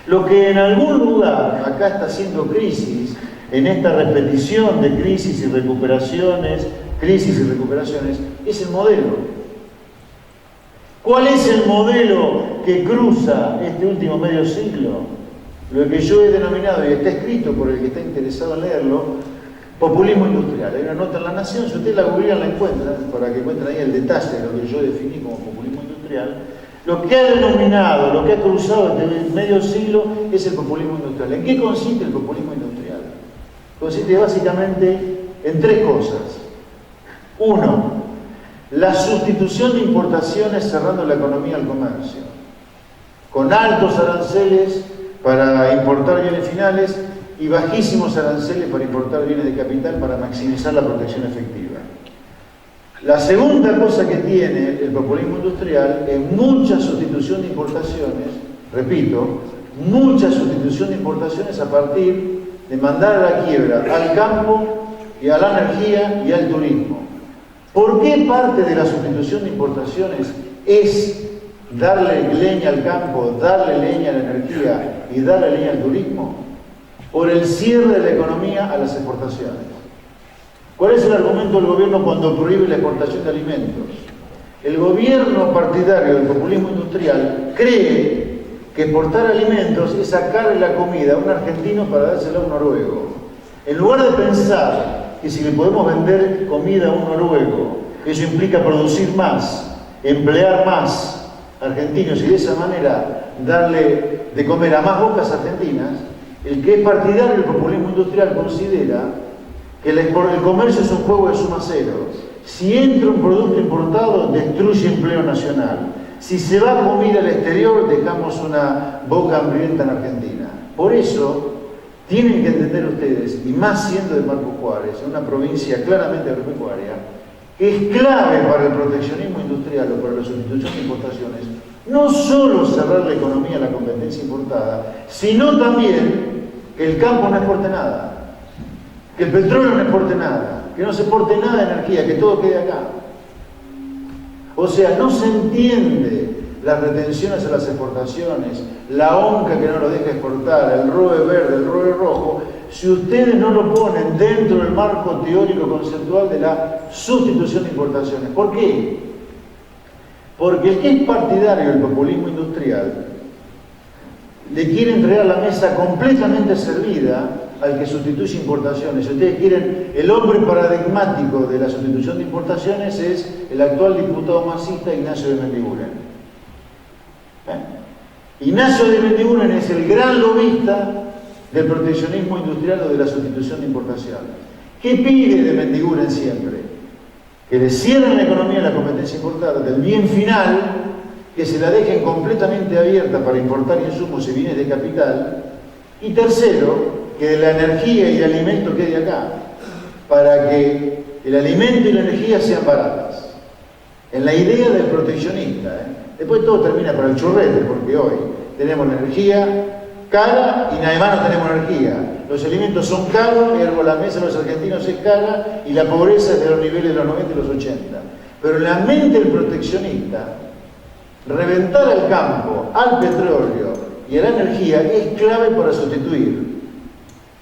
Lo que en algún lugar acá está haciendo crisis, en esta repetición de crisis y recuperaciones, es el modelo. ¿Cuál es el modelo que cruza este último medio siglo? Lo que yo he denominado, y está escrito por el que está interesado en leerlo, populismo industrial. Hay una nota en La Nación, si ustedes la googlean la encuentran, para que encuentren ahí el detalle de lo que yo definí como populismo industrial. Lo que ha denominado, lo que ha cruzado este medio siglo es el populismo industrial. ¿En qué consiste el populismo industrial? Consiste básicamente en tres cosas. Uno, la sustitución de importaciones cerrando la economía al comercio, con altos aranceles para importar bienes finales y bajísimos aranceles para importar bienes de capital para maximizar la protección efectiva. La segunda cosa que tiene el populismo industrial es mucha sustitución de importaciones, repito, mucha sustitución de importaciones a partir de mandar a la quiebra al campo y a la energía y al turismo. ¿Por qué parte de la sustitución de importaciones es darle leña al campo, darle leña a la energía y darle leña al turismo? Por el cierre de la economía a las exportaciones. ¿Cuál es el argumento del gobierno cuando prohíbe la exportación de alimentos? El gobierno partidario del populismo industrial cree que exportar alimentos es sacarle la comida a un argentino para dársela a un noruego. En lugar de pensar que si le podemos vender comida a un noruego, eso implica producir más, emplear más argentinos y de esa manera darle de comer a más bocas argentinas, el que es partidario del populismo industrial considera que el comercio es un juego de suma cero. Si entra un producto importado, destruye empleo nacional. Si se va comida al exterior, dejamos una boca hambrienta en Argentina. Por eso, tienen que entender ustedes, y más siendo de Marcos Juárez, una provincia claramente agropecuaria, que es clave para el proteccionismo industrial o para la sustitución de importaciones, no solo cerrar la economía a la competencia importada, sino también que el campo no exporte nada, que el petróleo no exporte nada, que no se exporte nada de energía, que todo quede acá. O sea, no se entiende las retenciones a las exportaciones, la ONCA que no lo deja exportar, el ROE verde, el ROE rojo, si ustedes no lo ponen dentro del marco teórico conceptual de la sustitución de importaciones. ¿Por qué? Porque el que es partidario del populismo industrial le quiere entregar la mesa completamente servida al que sustituye importaciones. Si ustedes quieren, el hombre paradigmático de la sustitución de importaciones es el actual diputado masista Ignacio de Mendiguren. Ignacio de Mendiguren es el gran lobista del proteccionismo industrial o de la sustitución de importaciones. ¿Qué pide de Mendiguren siempre? Que le cierren la economía a la competencia importada, del bien final, que se la dejen completamente abierta para importar insumos y bienes de capital, y tercero, que la energía y el alimento quede acá, para que el alimento y la energía sean baratas. En la idea del proteccionista, Después todo termina para el churrete, porque hoy tenemos la energía cara y además no tenemos energía. Los alimentos son caros, ergo la mesa de los argentinos es cara y la pobreza es de los niveles de los 90 y los 80. Pero en la mente del proteccionista, reventar al campo, al petróleo y a la energía es clave para sustituir.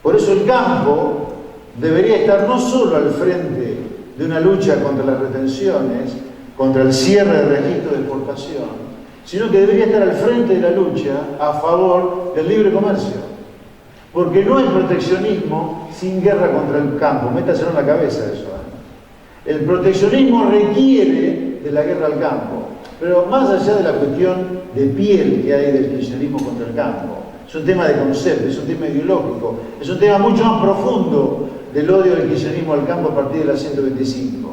Por eso el campo debería estar no solo al frente de una lucha contra las retenciones, contra el cierre de registro de exportación, sino que debería estar al frente de la lucha a favor del libre comercio. Porque no hay proteccionismo sin guerra contra el campo, métaselo en la cabeza eso. El proteccionismo requiere de la guerra al campo, pero más allá de la cuestión de piel que hay del kirchnerismo contra el campo, es un tema de concepto, es un tema ideológico, es un tema mucho más profundo del odio del kirchnerismo al campo a partir de la 125.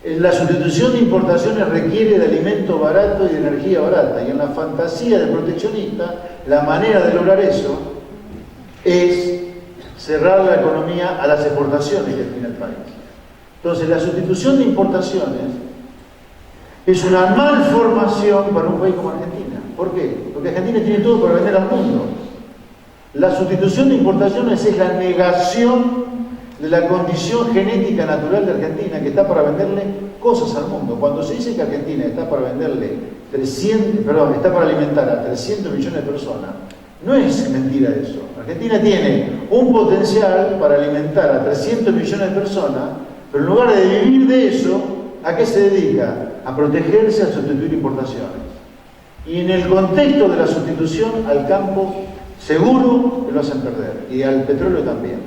La sustitución de importaciones requiere de alimento barato y de energía barata, y en la fantasía del proteccionista, la manera de lograr eso es cerrar la economía a las exportaciones que tiene el país. Entonces, la sustitución de importaciones es una malformación para un país como Argentina. ¿Por qué? Porque Argentina tiene todo para vender al mundo. La sustitución de importaciones es la negación de la condición genética natural de Argentina, que está para venderle cosas al mundo. Cuando se dice que Argentina está para venderle está para alimentar a 300 millones de personas, no es mentira eso. Argentina tiene un potencial para alimentar a 300 millones de personas, pero en lugar de vivir de eso, ¿a qué se dedica? A protegerse, a sustituir importaciones. Y en el contexto de la sustitución al campo, seguro que lo hacen perder, y al petróleo también.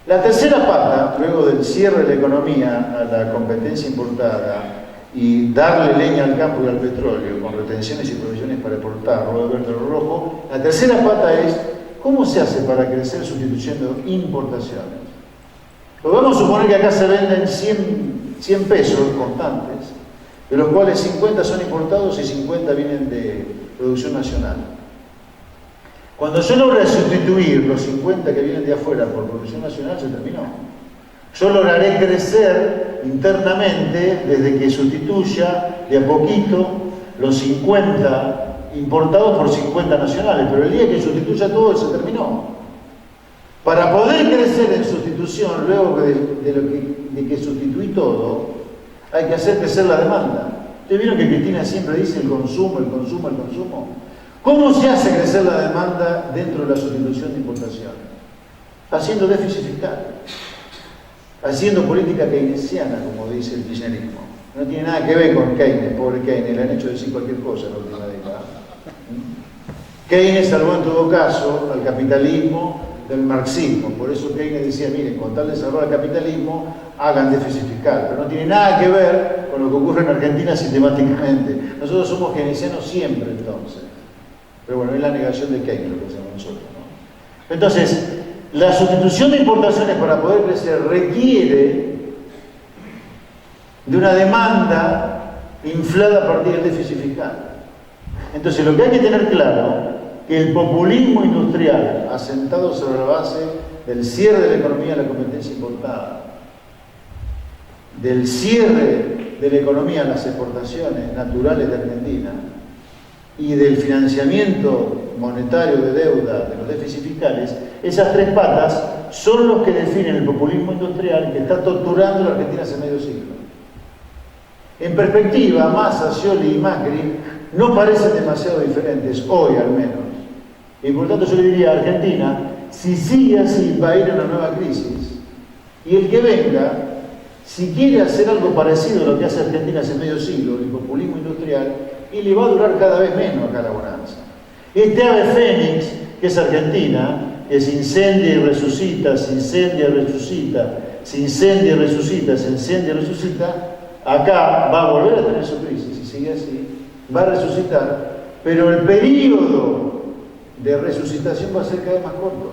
La tercera pata, luego del cierre de la economía a la competencia importada y darle leña al campo y al petróleo con retenciones y provisiones para exportar, rojo, verde o rojo, la tercera pata es ¿cómo se hace para crecer sustituyendo importaciones? Pues vamos a suponer que acá se venden 100 pesos constantes, de los cuales 50 son importados y 50 vienen de producción nacional. Cuando yo logre sustituir los 50 que vienen de afuera por producción nacional, se terminó. Yo lograré crecer internamente desde que sustituya de a poquito los 50 importados por 50 nacionales, pero el día que sustituya todo, se terminó. Para poder crecer en sustitución, luego de que sustituí todo, hay que hacer crecer la demanda. ¿Ustedes vieron que Cristina siempre dice el consumo, el consumo, el consumo? ¿Cómo se hace crecer la demanda dentro de la sustitución de importaciones? Haciendo déficit fiscal, haciendo política keynesiana, como dice el kirchnerismo. No tiene nada que ver con Keynes, pobre Keynes, le han hecho decir cualquier cosa en la última década. Keynes salvó en todo caso al capitalismo del marxismo, por eso Keynes decía, miren, con tal de salvar al capitalismo, hagan déficit fiscal, pero no tiene nada que ver con lo que ocurre en Argentina sistemáticamente. Nosotros somos keynesianos siempre, entonces. Pero bueno, es la negación de Keynes lo que hacemos nosotros, ¿no? Entonces, la sustitución de importaciones para poder crecer requiere de una demanda inflada a partir del déficit fiscal. Entonces, lo que hay que tener claro que el populismo industrial asentado sobre la base del cierre de la economía a la competencia importada, del cierre de la economía a las exportaciones naturales de Argentina y del financiamiento monetario de deuda de los déficits fiscales, esas tres patas son los que definen el populismo industrial que está torturando a la Argentina hace medio siglo. En perspectiva, Massa, Scioli y Macri no parecen demasiado diferentes, hoy al menos. Y por tanto yo le diría a Argentina, si sigue así va a ir a una nueva crisis. Y el que venga, si quiere hacer algo parecido a lo que hace Argentina hace medio siglo, el populismo industrial, y le va a durar cada vez menos acá la bonanza. Este ave fénix, que es Argentina, que se incendia y resucita, se incendia y resucita, se incendia y resucita, se incendia y resucita, acá va a volver a tener su crisis, si sigue así, va a resucitar, pero el periodo de resucitación va a ser cada vez más corto.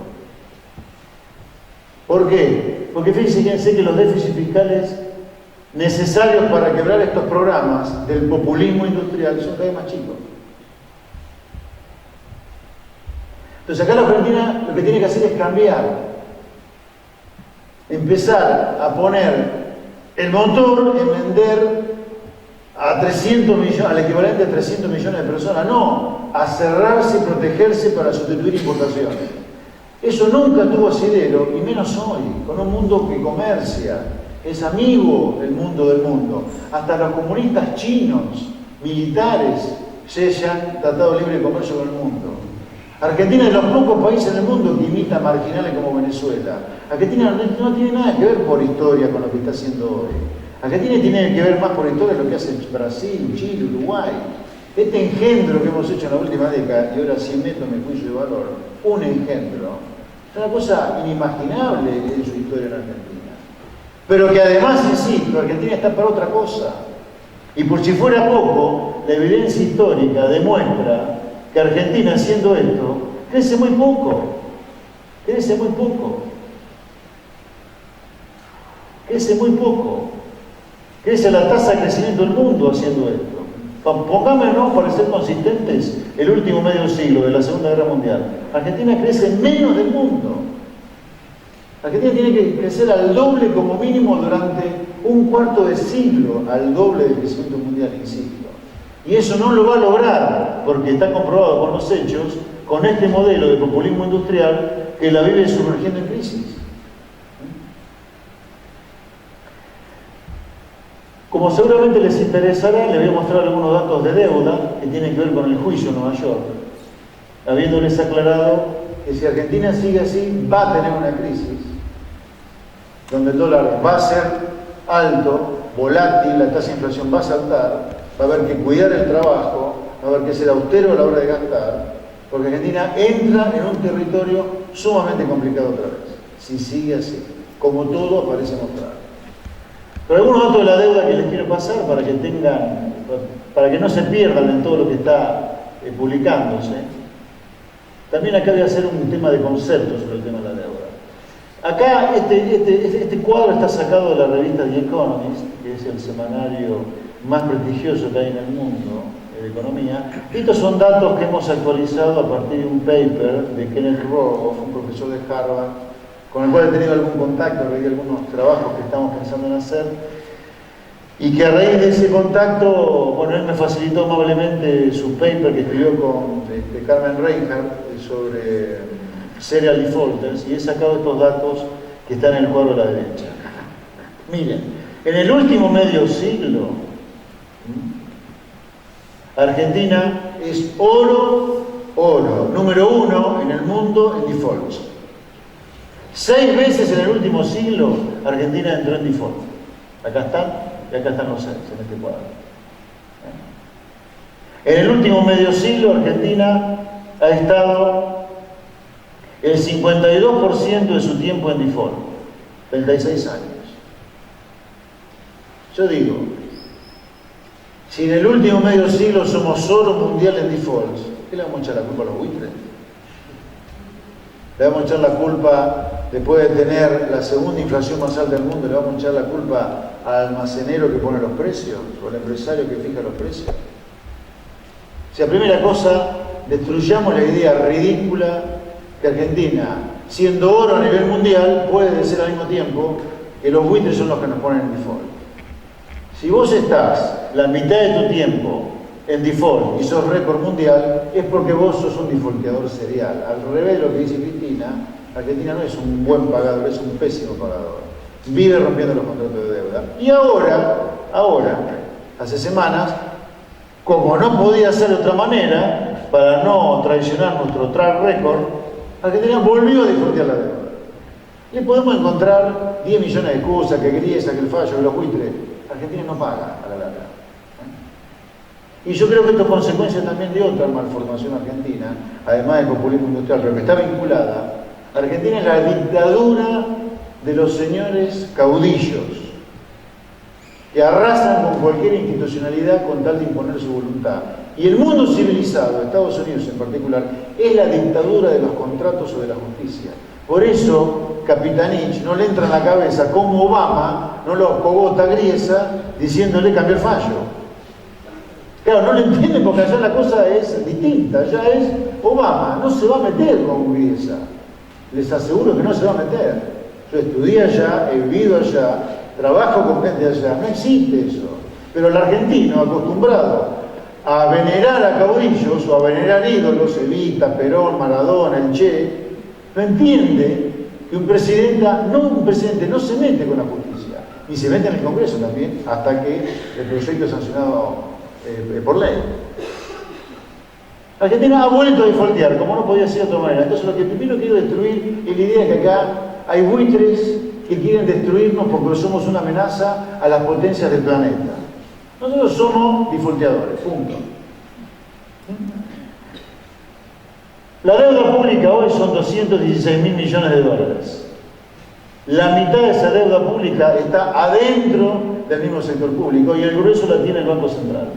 ¿Por qué? Porque fíjense que los déficits fiscales necesarios para quebrar estos programas del populismo industrial son cada vez más chicos. Entonces acá la Argentina lo que tiene que hacer es cambiar, empezar a poner el motor en vender a 300 millones, al equivalente a 300 millones de personas, no, a cerrarse y protegerse para sustituir importaciones. Eso nunca tuvo asidero, y menos hoy, con un mundo que comercia, es amigo el mundo del mundo. Hasta los comunistas chinos, militares, sellan tratado libre de comercio con el mundo. Argentina es de los pocos países en el mundo que imita marginales como Venezuela. Argentina no tiene nada que ver por historia con lo que está haciendo hoy. Argentina tiene que ver más por historia lo que hace Brasil, Chile, Uruguay. Este engendro que hemos hecho en la última década, y ahora sí meto mi juicio de valor, un engendro, es una cosa inimaginable en su historia en Argentina. Pero que además, insisto, Argentina está para otra cosa. Y por si fuera poco, la evidencia histórica demuestra que Argentina, haciendo esto, crece muy poco. Crece muy poco. Crece muy poco. Crece la tasa de crecimiento del mundo haciendo esto. Pongámonos, para ser consistentes, el último medio siglo de la Segunda Guerra Mundial. Argentina crece menos del mundo. Argentina tiene que crecer al doble como mínimo durante un cuarto de siglo, al doble del crecimiento mundial, insisto. Y eso no lo va a lograr, porque está comprobado con los hechos, con este modelo de populismo industrial que la vive sumergiendo en crisis. Como seguramente les interesará, les voy a mostrar algunos datos de deuda que tienen que ver con el juicio en Nueva York, habiéndoles aclarado que si Argentina sigue así, va a tener una crisis, donde el dólar va a ser alto, volátil, la tasa de inflación va a saltar, va a haber que cuidar el trabajo, va a haber que ser austero a la hora de gastar, porque Argentina entra en un territorio sumamente complicado otra vez, si sigue así, como todo parece mostrar. Pero algunos datos de la deuda que les quiero pasar para que tengan, para que no se pierdan en todo lo que está publicándose. También acá voy a hacer un tema de concepto sobre el tema de la deuda. Acá este cuadro está sacado de la revista The Economist, que es el semanario más prestigioso que hay en el mundo de economía. Estos son datos que hemos actualizado a partir de un paper de Kenneth Rogoff, un profesor de Harvard, con el cual he tenido algún contacto, leí algunos trabajos que estamos pensando en hacer, y que a raíz de ese contacto, bueno, él me facilitó amablemente su paper que escribió con Carmen Reinhardt sobre serial defaulters, y he sacado estos datos que están en el cuadro a la derecha. Miren, en el último medio siglo, Argentina es oro, número 1 en el mundo en defaults. 6 veces en el último siglo Argentina entró en default. Acá están, y acá están los 6 en este cuadro. En el último medio siglo Argentina ha estado el 52% de su tiempo en default, 36 años. Yo digo, si en el último medio siglo somos oro mundial en defaults, ¿qué le vamos a echar la culpa a los buitres? Le vamos a echar la culpa, después de tener la segunda inflación más alta del mundo, le vamos a echar la culpa al almacenero que pone los precios, o al empresario que fija los precios. O sea, primera cosa, destruyamos la idea ridícula que Argentina, siendo oro a nivel mundial, puede decir al mismo tiempo que los buitres son los que nos ponen en default. Si vos estás la mitad de tu tiempo en default y sos récord mundial, es porque vos sos un defaulteador serial. Al revés de lo que dice Cristina, Argentina no es un buen pagador, es un pésimo pagador. Vive rompiendo los contratos de deuda. Y ahora, hace semanas, como no podía ser de otra manera, para no traicionar nuestro track record, Argentina volvió a defaultear la deuda. Le podemos encontrar 10 millones de excusas, que Griesa, que el fallo, que los buitres. Argentina no paga a la larga. Y yo creo que esto es consecuencia también de otra malformación argentina, además del populismo industrial, pero que está vinculada. Argentina es la dictadura de los señores caudillos, que arrasan con cualquier institucionalidad con tal de imponer su voluntad. Y el mundo civilizado, Estados Unidos en particular, es la dictadura de los contratos o de la justicia. Por eso, Capitanich no le entra en la cabeza como Obama no lo cogota a Griesa diciéndole cambió el fallo. Claro, no lo entienden porque allá la cosa es distinta, allá es Obama, no se va a meter con Griesa. Les aseguro que no se va a meter. Yo estudié allá, he vivido allá, trabajo con gente allá, no existe eso. Pero el argentino acostumbrado a venerar a caudillos o a venerar ídolos, Evita, Perón, Maradona, el Che, no entiende que un presidente no se mete con la justicia, ni se mete en el Congreso también, hasta que el proyecto es sancionado por ley. Argentina ha vuelto a defaultear, como no podía ser de otra manera. Entonces lo que primero quiero destruir es la idea de que acá hay buitres que quieren destruirnos porque somos una amenaza a las potencias del planeta. Nosotros somos defaulteadores, punto. La deuda pública hoy son 216.000 millones de dólares. La mitad de esa deuda pública está adentro del mismo sector público y el grueso la tiene el Banco Central.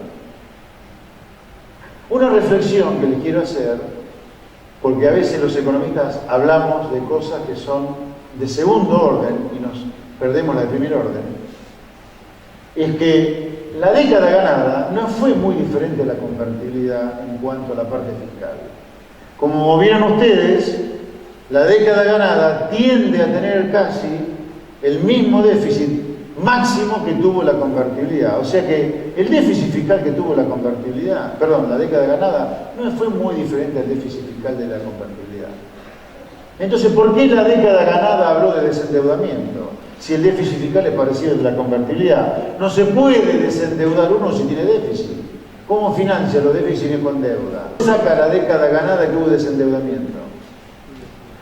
Una reflexión que les quiero hacer, porque a veces los economistas hablamos de cosas que son de segundo orden y nos perdemos la de primer orden, es que la década ganada no fue muy diferente a la convertibilidad en cuanto a la parte fiscal. Como vieron ustedes, la década ganada tiende a tener casi el mismo déficit máximo que tuvo la convertibilidad. O sea que el déficit fiscal que tuvo la convertibilidad, perdón, la década ganada, no fue muy diferente al déficit fiscal de la convertibilidad. Entonces, ¿por qué la década ganada habló de desendeudamiento? Si el déficit fiscal es parecido al de la convertibilidad. No se puede desendeudar uno si tiene déficit. ¿Cómo financia los déficits con deuda? Saca la década ganada que hubo desendeudamiento.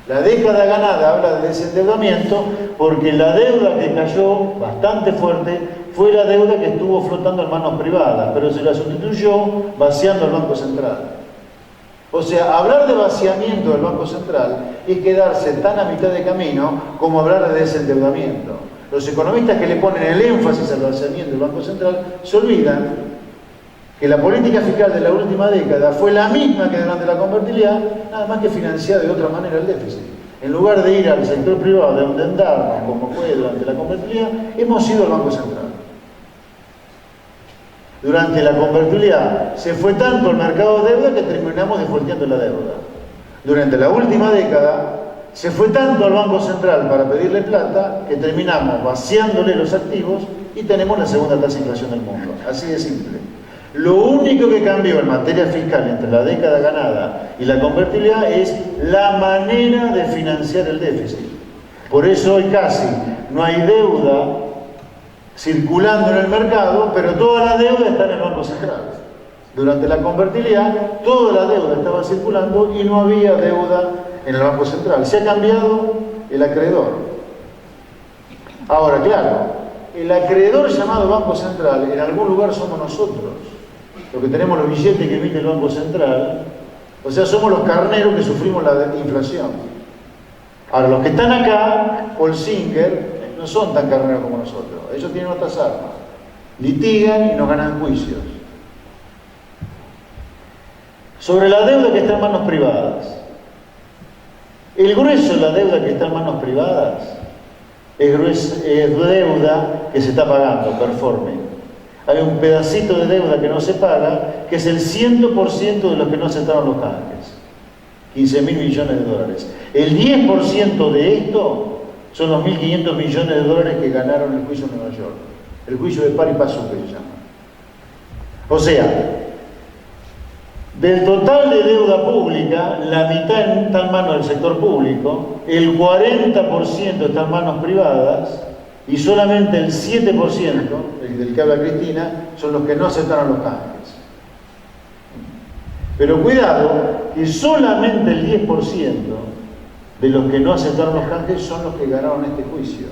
La década ganada habla de desendeudamiento porque la deuda que cayó bastante fuerte fue la deuda que estuvo flotando en manos privadas, pero se la sustituyó vaciando el Banco Central. O sea, hablar de vaciamiento del Banco Central es quedarse tan a mitad de camino como hablar de desendeudamiento. Los economistas que le ponen el énfasis al vaciamiento del Banco Central se olvidan que la política fiscal de la última década fue la misma que durante la convertibilidad, nada más que financiada de otra manera el déficit. En lugar de ir al sector privado, de endeudarnos como fue durante la convertibilidad, hemos ido al Banco Central. Durante la convertibilidad se fue tanto al mercado de deuda que terminamos defaulteando la deuda. Durante la última década se fue tanto al Banco Central para pedirle plata que terminamos vaciándole los activos y tenemos la segunda tasa de inflación del mundo. Así de simple. Lo único que cambió en materia fiscal entre la década ganada y la convertibilidad es la manera de financiar el déficit. Por eso hoy casi no hay deuda circulando en el mercado, pero toda la deuda está en el Banco Central. Durante la convertibilidad, toda la deuda estaba circulando y no había deuda en el Banco Central. Se ha cambiado el acreedor. Ahora, claro, el acreedor llamado Banco Central, en algún lugar somos nosotros. Los que tenemos los billetes que emite el Banco Central, o sea, somos los carneros que sufrimos la inflación. Ahora, los que están acá, Paul Singer, no son tan carneros como nosotros. Ellos tienen otras armas. Litigan y nos ganan juicios. Sobre la deuda que está en manos privadas. El grueso de la deuda que está en manos privadas es deuda que se está pagando, performing. Hay un pedacito de deuda que no se paga, que es el 100% de los que no aceptaron los canjes. 15.000 millones de dólares. El 10% de esto son los 1.500 millones de dólares que ganaron el juicio en Nueva York. El juicio de par y paso que se llama. O sea, del total de deuda pública, la mitad está en manos del sector público, el 40% está en manos privadas y solamente el 7%, el del que habla Cristina, son los que no aceptaron los canjes. Pero cuidado, que solamente el 10% de los que no aceptaron los canjes son los que ganaron este juicio.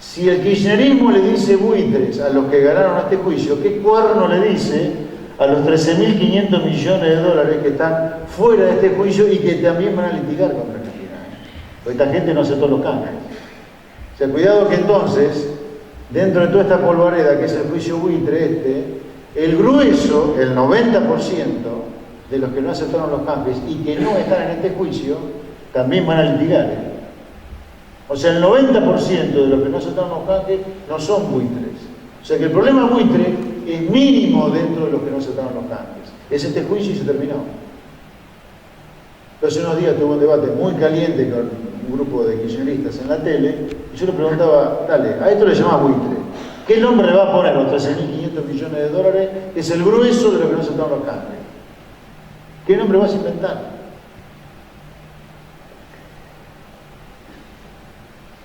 Si el kirchnerismo le dice buitres a los que ganaron este juicio, ¿qué cuerno le dice a los 13.500 millones de dólares que están fuera de este juicio y que también van a litigar contra Cristina? Porque esta gente no aceptó los canjes. O sea, cuidado que entonces, dentro de toda esta polvareda que es el juicio buitre el grueso, el 90% de los que no aceptaron los canjes y que no están en este juicio, también van a litigar. O sea, el 90% de los que no aceptaron los canjes no son buitres. O sea que el problema buitre es mínimo dentro de los que no aceptaron los canjes. Es este juicio y se terminó. Hace unos días tuve un debate muy caliente con un grupo de kirchneristas en la tele y yo le preguntaba, dale, a esto le llamás buitre. ¿Qué nombre le va a poner a los 13.500 millones de dólares? Que es el grueso de los que no aceptaron los canjes. ¿Qué nombre vas a inventar?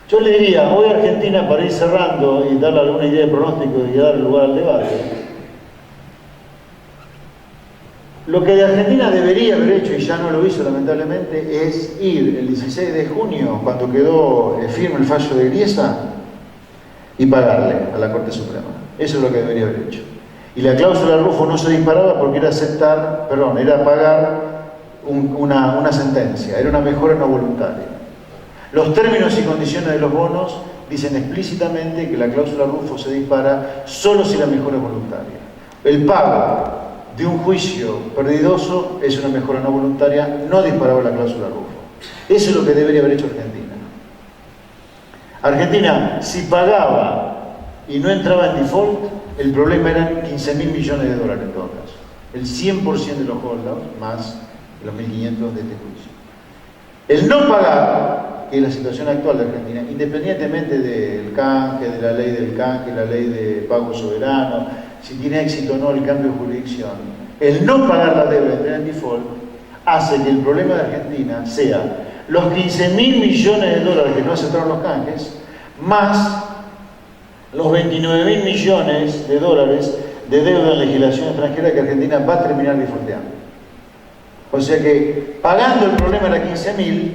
Yo le diría, hoy Argentina, para ir cerrando y darle alguna idea de pronóstico y dar lugar al debate, lo que de Argentina debería haber hecho, y ya no lo hizo lamentablemente, es ir el 16 de junio, cuando quedó firme el fallo de Griesa, y pagarle a la Corte Suprema. Eso es lo que debería haber hecho. Y la cláusula Rufo no se disparaba porque era pagar una sentencia, era una mejora no voluntaria. Los términos y condiciones de los bonos dicen explícitamente que la cláusula Rufo se dispara solo si la mejora es voluntaria. El pago de un juicio perdidoso es una mejora no voluntaria, no disparaba la cláusula Rufo. Eso es lo que debería haber hecho Argentina. Argentina, si pagaba y no entraba en default, el problema eran 15.000 millones de dólares en todo caso. El 100% de los holdouts más los 1.500 de este juicio. El no pagar que es la situación actual de Argentina, independientemente del canje, de la ley del canje, la ley de pago soberano, si tiene éxito o no el cambio de jurisdicción, el no pagar la deuda, entrar en default, hace que el problema de Argentina sea los 15.000 millones de dólares que no aceptaron los canjes, más los 29.000 millones de dólares de deuda en legislación extranjera que Argentina va a terminar defaulteando. O sea que pagando el problema era 15.000,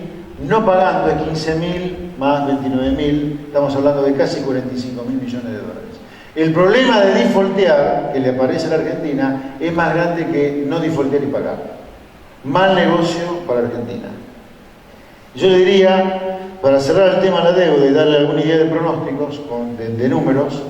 no pagando es 15.000 más 29.000, estamos hablando de casi 45.000 millones de dólares. El problema de defaultear que le aparece a la Argentina es más grande que no defaultear y pagar. Mal negocio para Argentina. Yo le diría, para cerrar el tema de la deuda y darle alguna idea de pronósticos, de números,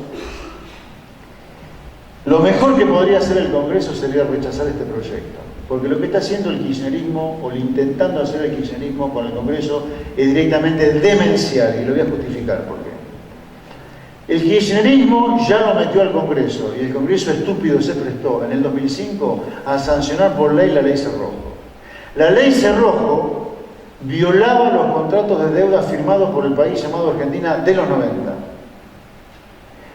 lo mejor que podría hacer el Congreso sería rechazar este proyecto. Porque lo que está haciendo el kirchnerismo, o intentando hacer el kirchnerismo con el Congreso, es directamente demencial, y lo voy a justificar por qué. El kirchnerismo ya lo metió al Congreso, y el Congreso estúpido se prestó en el 2005 a sancionar por ley la ley Cerrojo. La ley Cerrojo violaba los contratos de deuda firmados por el país llamado Argentina de los 90.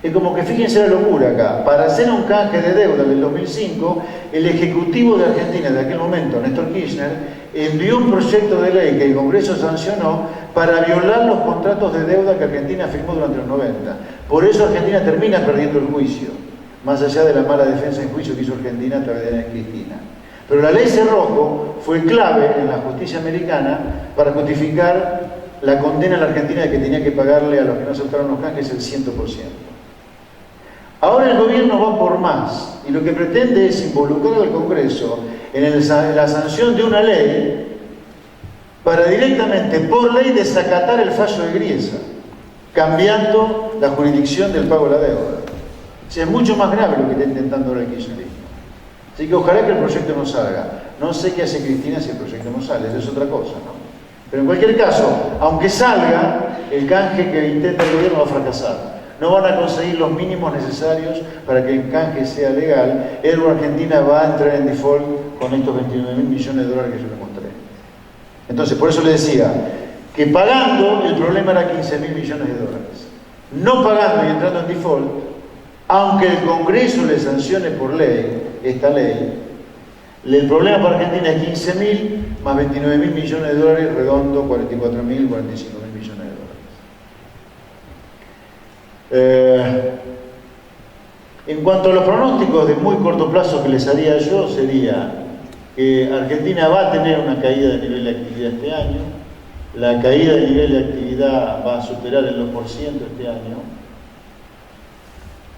Es como que fíjense la locura acá, para hacer un canje de deuda del 2005, el Ejecutivo de Argentina de aquel momento, Néstor Kirchner, envió un proyecto de ley que el Congreso sancionó para violar los contratos de deuda que Argentina firmó durante los 90. Por eso Argentina termina perdiendo el juicio, más allá de la mala defensa en juicio que hizo Argentina a través de Ana Cristina. Pero la ley Cerrojo fue clave en la justicia americana para justificar la condena a la Argentina de que tenía que pagarle a los que no aceptaron los canjes el 100%. Ahora el gobierno va por más y lo que pretende es involucrar al Congreso en la sanción de una ley para directamente, por ley, desacatar el fallo de Griesa, cambiando la jurisdicción del pago de la deuda. O sea, es mucho más grave lo que está intentando ahora el kirchnerismo. Así que ojalá que el proyecto no salga. No sé qué hace Cristina si el proyecto no sale, eso es otra cosa, ¿no? Pero en cualquier caso, aunque salga, el canje que intenta el gobierno va a fracasar. No van a conseguir los mínimos necesarios para que el canje sea legal. Ergo Argentina va a entrar en default con estos 29.000 millones de dólares que yo le mostré. Entonces, por eso le decía que pagando el problema era 15.000 millones de dólares. No pagando y entrando en default, aunque el Congreso le sancione por ley esta ley, el problema para Argentina es 15.000 más 29.000 millones de dólares, redondo 44.000, 45.000 millones de dólares. En cuanto a los pronósticos de muy corto plazo que les haría yo, sería que Argentina va a tener una caída de nivel de actividad este año. La caída de nivel de actividad va a superar el 2% este año.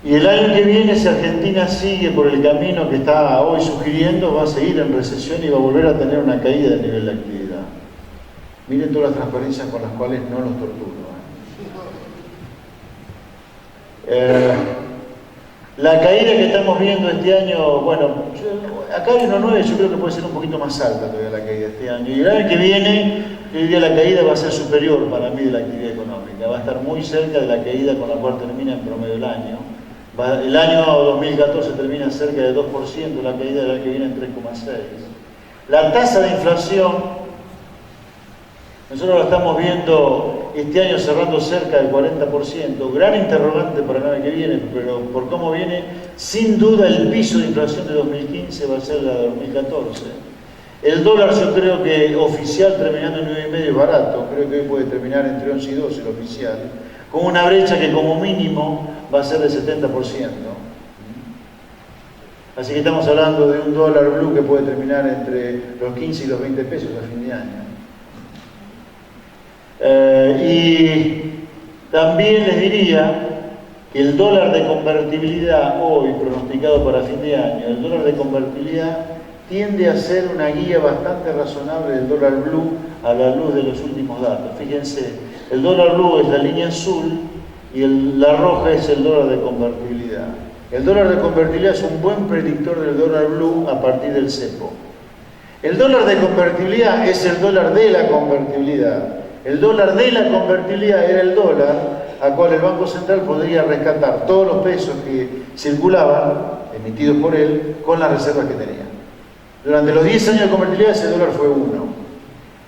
Y el año que viene, si Argentina sigue por el camino que está hoy sugiriendo, va a seguir en recesión y va a volver a tener una caída de nivel de actividad. Miren todas las transparencias con las cuales no los torturo. La caída que estamos viendo este año, bueno, acá hay 1.9, yo creo que puede ser un poquito más alta todavía la caída este año. Y el año que viene, yo diría la caída va a ser superior para mí de la actividad económica. Va a estar muy cerca de la caída con la cual termina en promedio el año. El año 2014 termina cerca de 2%, la caída del año que viene en 3,6%. La tasa de inflación, nosotros la estamos viendo este año cerrando cerca del 40%, gran interrogante para el año que viene, pero por cómo viene, sin duda el piso de inflación de 2015 va a ser la de 2014. El dólar yo creo que oficial terminando en 9,5 es barato, creo que hoy puede terminar entre 11 y 12 el oficial, con una brecha que como mínimo va a ser del 70%. Así que estamos hablando de un dólar blue que puede terminar entre los 15 y los 20 pesos a fin de año. Y también les diría que el dólar de convertibilidad hoy pronosticado para fin de año, el dólar de convertibilidad tiende a ser una guía bastante razonable del dólar blue a la luz de los últimos datos. Fíjense, el dólar blue es la línea azul y la roja es el dólar de convertibilidad. El dólar de convertibilidad es un buen predictor del dólar blue a partir del cepo. El dólar de convertibilidad es el dólar de la convertibilidad. El dólar de la convertibilidad era el dólar al cual el Banco Central podría rescatar todos los pesos que circulaban, emitidos por él, con las reservas que tenía. Durante los 10 años de convertibilidad ese dólar fue 1.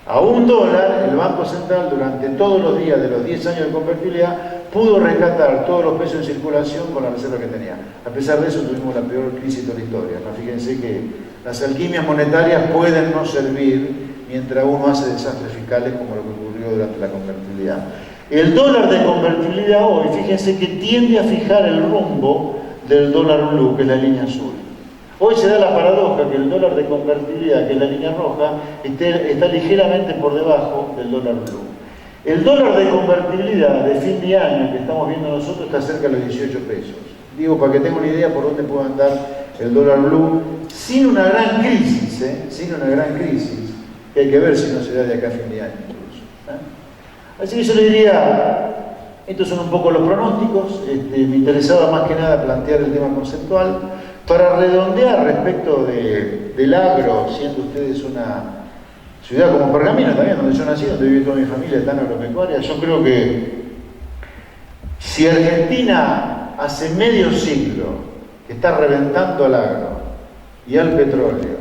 A $1, el Banco Central durante todos los días de los 10 años de convertibilidad pudo rescatar todos los pesos en circulación con la reserva que tenía. A pesar de eso tuvimos la peor crisis de toda la historia. ¿No? Fíjense que las alquimias monetarias pueden no servir mientras uno hace desastres fiscales como lo que ocurrió durante la convertibilidad. El dólar de convertibilidad hoy, fíjense que tiende a fijar el rumbo del dólar blue, que es la línea azul. Hoy se da la paradoja que el dólar de convertibilidad, que es la línea roja, está ligeramente por debajo del dólar blue. El dólar de convertibilidad de fin de año que estamos viendo nosotros está cerca de los 18 pesos. Digo, para que tengan una idea por dónde puede andar el dólar blue, sin una gran crisis, sin una gran crisis, que hay que ver si no se da de acá a fin de año incluso. Así que yo le diría, estos son un poco los pronósticos, me interesaba más que nada plantear el tema conceptual. Para redondear respecto del agro, siendo ustedes una ciudad como Pergamino también, donde yo nací, donde vive toda mi familia tan agropecuaria, yo creo que si Argentina hace medio siglo que está reventando al agro y al petróleo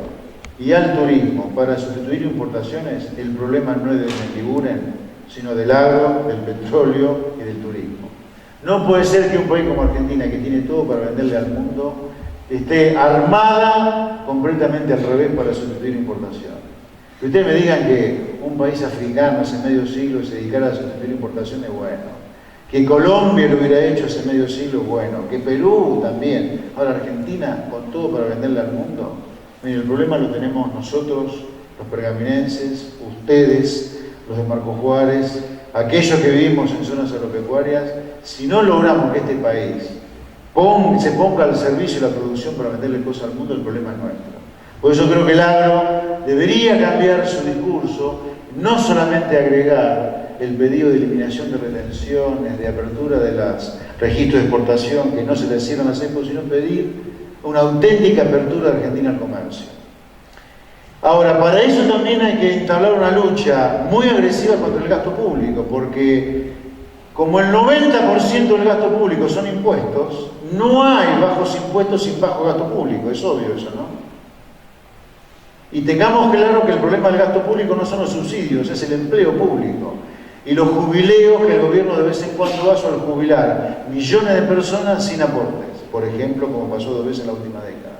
y al turismo para sustituir importaciones, el problema no es de Mendiguren, sino del agro, del petróleo y del turismo. No puede ser que un país como Argentina, que tiene todo para venderle al mundo, esté armada completamente al revés para sustituir importaciones. Que ustedes me digan que un país africano hace medio siglo se dedicara a sustituir importaciones, bueno. Que Colombia lo hubiera hecho hace medio siglo, bueno. Que Perú también. Ahora Argentina, con todo para venderle al mundo. Miren, el problema lo tenemos nosotros, los pergaminenses, ustedes, los de Marco Juárez, aquellos que vivimos en zonas agropecuarias. Si no logramos que este país se ponga al servicio de la producción para venderle cosas al mundo, el problema es nuestro. Por eso creo que el agro debería cambiar su discurso, no solamente agregar el pedido de eliminación de retenciones, de apertura de los registros de exportación que no se le hicieron a CEPO, sino pedir una auténtica apertura de Argentina al comercio. Ahora, para eso también hay que entablar una lucha muy agresiva contra el gasto público, porque como el 90% del gasto público son impuestos, no hay bajos impuestos sin bajo gasto público, es obvio eso, ¿no? Y tengamos claro que el problema del gasto público no son los subsidios, es el empleo público. Y los jubileos que el gobierno de vez en cuando hace al jubilar millones de personas sin aportes, por ejemplo, como pasó 2 veces en la última década.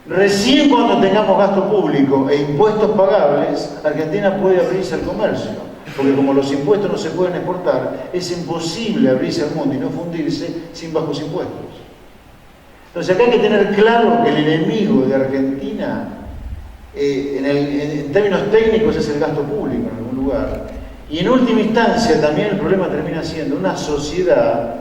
Recién cuando tengamos gasto público e impuestos pagables, Argentina puede abrirse al comercio. Porque como los impuestos no se pueden exportar, es imposible abrirse al mundo y no fundirse sin bajos impuestos. Entonces acá hay que tener claro que el enemigo de Argentina, en términos técnicos, es el gasto público en algún lugar. Y en última instancia también el problema termina siendo una sociedad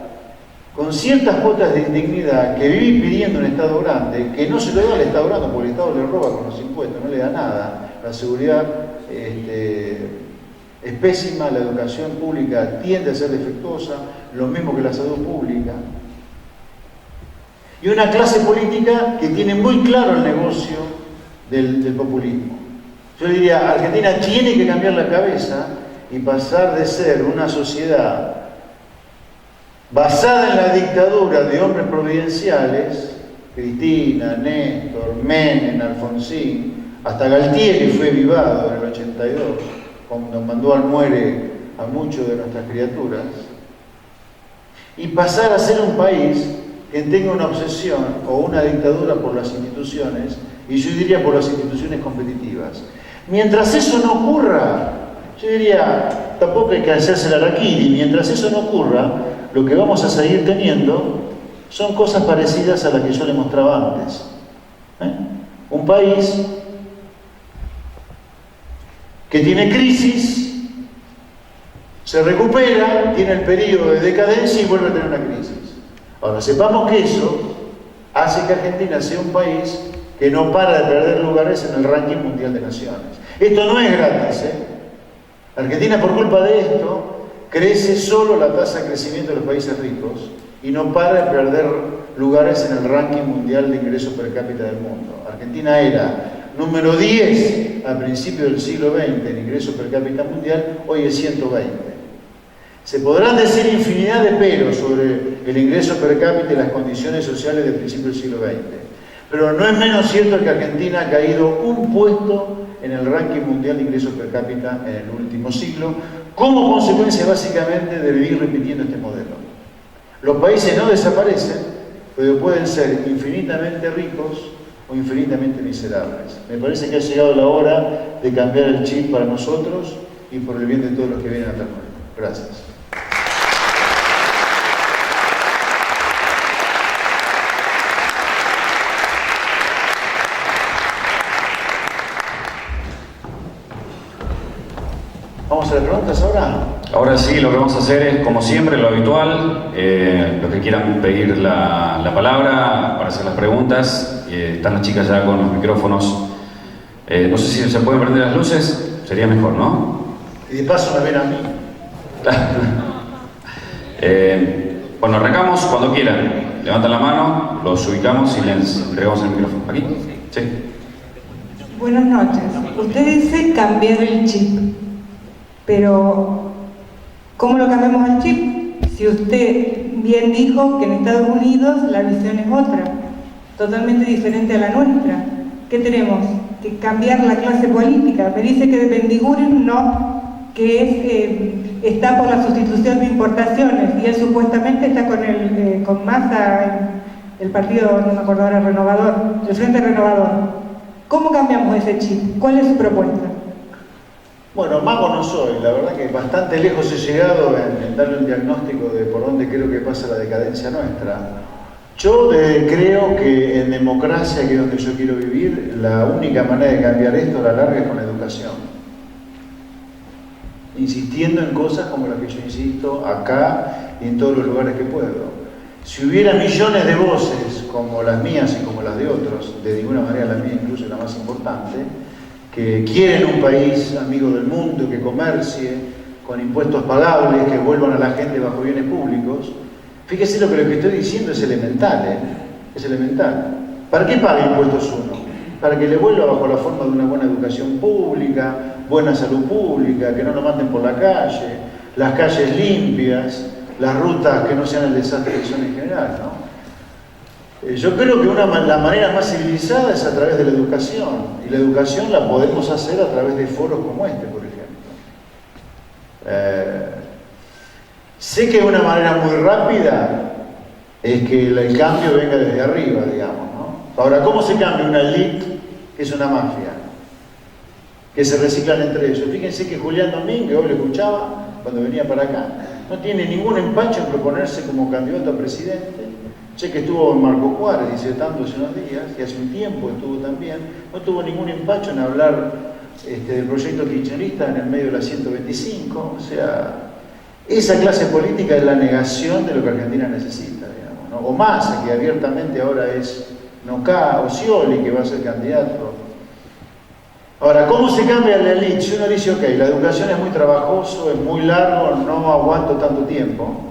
con ciertas cuotas de indignidad que vive pidiendo un Estado grande, que no se lo da al Estado grande porque el Estado le roba con los impuestos, no le da nada. La seguridad es pésima, la educación pública tiende a ser defectuosa, lo mismo que la salud pública. Y una clase política que tiene muy claro el negocio del populismo. Yo diría, Argentina tiene que cambiar la cabeza y pasar de ser una sociedad basada en la dictadura de hombres providenciales, Cristina, Néstor, Menem, Alfonsín, hasta Galtieri fue vivado en el 82, cuando mandó al muere a muchos de nuestras criaturas, y pasar a ser un país que tenga una obsesión o una dictadura por las instituciones, y yo diría por las instituciones competitivas. Mientras eso no ocurra, yo diría, tampoco hay que hacerse la araquiri, mientras eso no ocurra, lo que vamos a seguir teniendo son cosas parecidas a las que yo le mostraba antes. Un país que tiene crisis, se recupera, tiene el periodo de decadencia y vuelve a tener una crisis. Ahora, sepamos que eso hace que Argentina sea un país que no para de perder lugares en el ranking mundial de naciones. Esto no es gratis, Argentina, por culpa de esto, crece solo la tasa de crecimiento de los países ricos y no para de perder lugares en el ranking mundial de ingresos per cápita del mundo. Argentina era número 10 al principio del siglo XX en ingresos per cápita mundial, hoy es 120. Se podrán decir infinidad de peros sobre el ingreso per cápita y las condiciones sociales del principio del siglo XX, pero no es menos cierto que Argentina ha caído un puesto en el ranking mundial de ingresos per cápita en el último siglo, como consecuencia básicamente de vivir repitiendo este modelo. Los países no desaparecen, pero pueden ser infinitamente ricos o infinitamente miserables. Me parece que ha llegado la hora de cambiar el chip para nosotros y por el bien de todos los que vienen atrás nuestro. Gracias. ¿Vamos a las preguntas ahora? Ahora sí, lo que vamos a hacer es, como siempre, lo habitual. Los que quieran pedir la palabra para hacer las preguntas, están las chicas ya con los micrófonos. No sé si se pueden prender las luces, sería mejor, ¿no? Y de paso me ven a mí. Bueno, arrancamos cuando quieran. Levantan la mano, los ubicamos y les entregamos el micrófono. ¿Aquí? Sí. Buenas noches. Usted dice cambiar el chip, pero ¿cómo lo cambiamos el chip? Si usted bien dijo que en Estados Unidos la visión es otra, totalmente diferente a la nuestra. ¿Qué tenemos? Que cambiar la clase política. Me dice que de Bendiguren no, que está por la sustitución de importaciones y él supuestamente está con Massa, el partido, no me acuerdo ahora, renovador, el Frente Renovador. ¿Cómo cambiamos ese chip? ¿Cuál es su propuesta? Bueno, mago no soy, la verdad que bastante lejos he llegado en darle un diagnóstico de por dónde creo que pasa la decadencia nuestra. Yo creo que en democracia, que es donde yo quiero vivir, la única manera de cambiar esto a la larga es con la educación. Insistiendo en cosas como las que yo insisto acá y en todos los lugares que puedo. Si hubiera millones de voces como las mías y como las de otros, de ninguna manera la mía incluso es la más importante, que quieren un país amigo del mundo, que comercie, con impuestos pagables, que vuelvan a la gente bajo bienes públicos, fíjese lo que estoy diciendo es elemental, es elemental. ¿Para qué paga impuestos uno? Para que le vuelva bajo la forma de una buena educación pública, buena salud pública, que no lo manden por la calle, las calles limpias, las rutas que no sean el desastre que son en general, ¿no? Yo creo que la manera más civilizada es a través de la educación, y la educación la podemos hacer a través de foros como este, por ejemplo. Sé que una manera muy rápida es que el cambio venga desde arriba, digamos, ¿no? Ahora, ¿cómo se cambia una elite que es una mafia? Que se reciclan entre ellos. Fíjense que Julián Domínguez, hoy lo escuchaba cuando venía para acá, no tiene ningún empacho en proponerse como candidato a presidente. Sé que estuvo en Marco Juárez disertando hace unos días, y hace un tiempo estuvo también, no tuvo ningún empacho en hablar del proyecto kirchnerista en el medio de la 125, o sea, esa clase política es la negación de lo que Argentina necesita, digamos, ¿no? O Massa, que abiertamente ahora es Nocá, o Scioli, que va a ser candidato. Ahora, ¿cómo se cambia la elite? Si uno dice, ok, la educación es muy trabajoso, es muy largo, no aguanto tanto tiempo.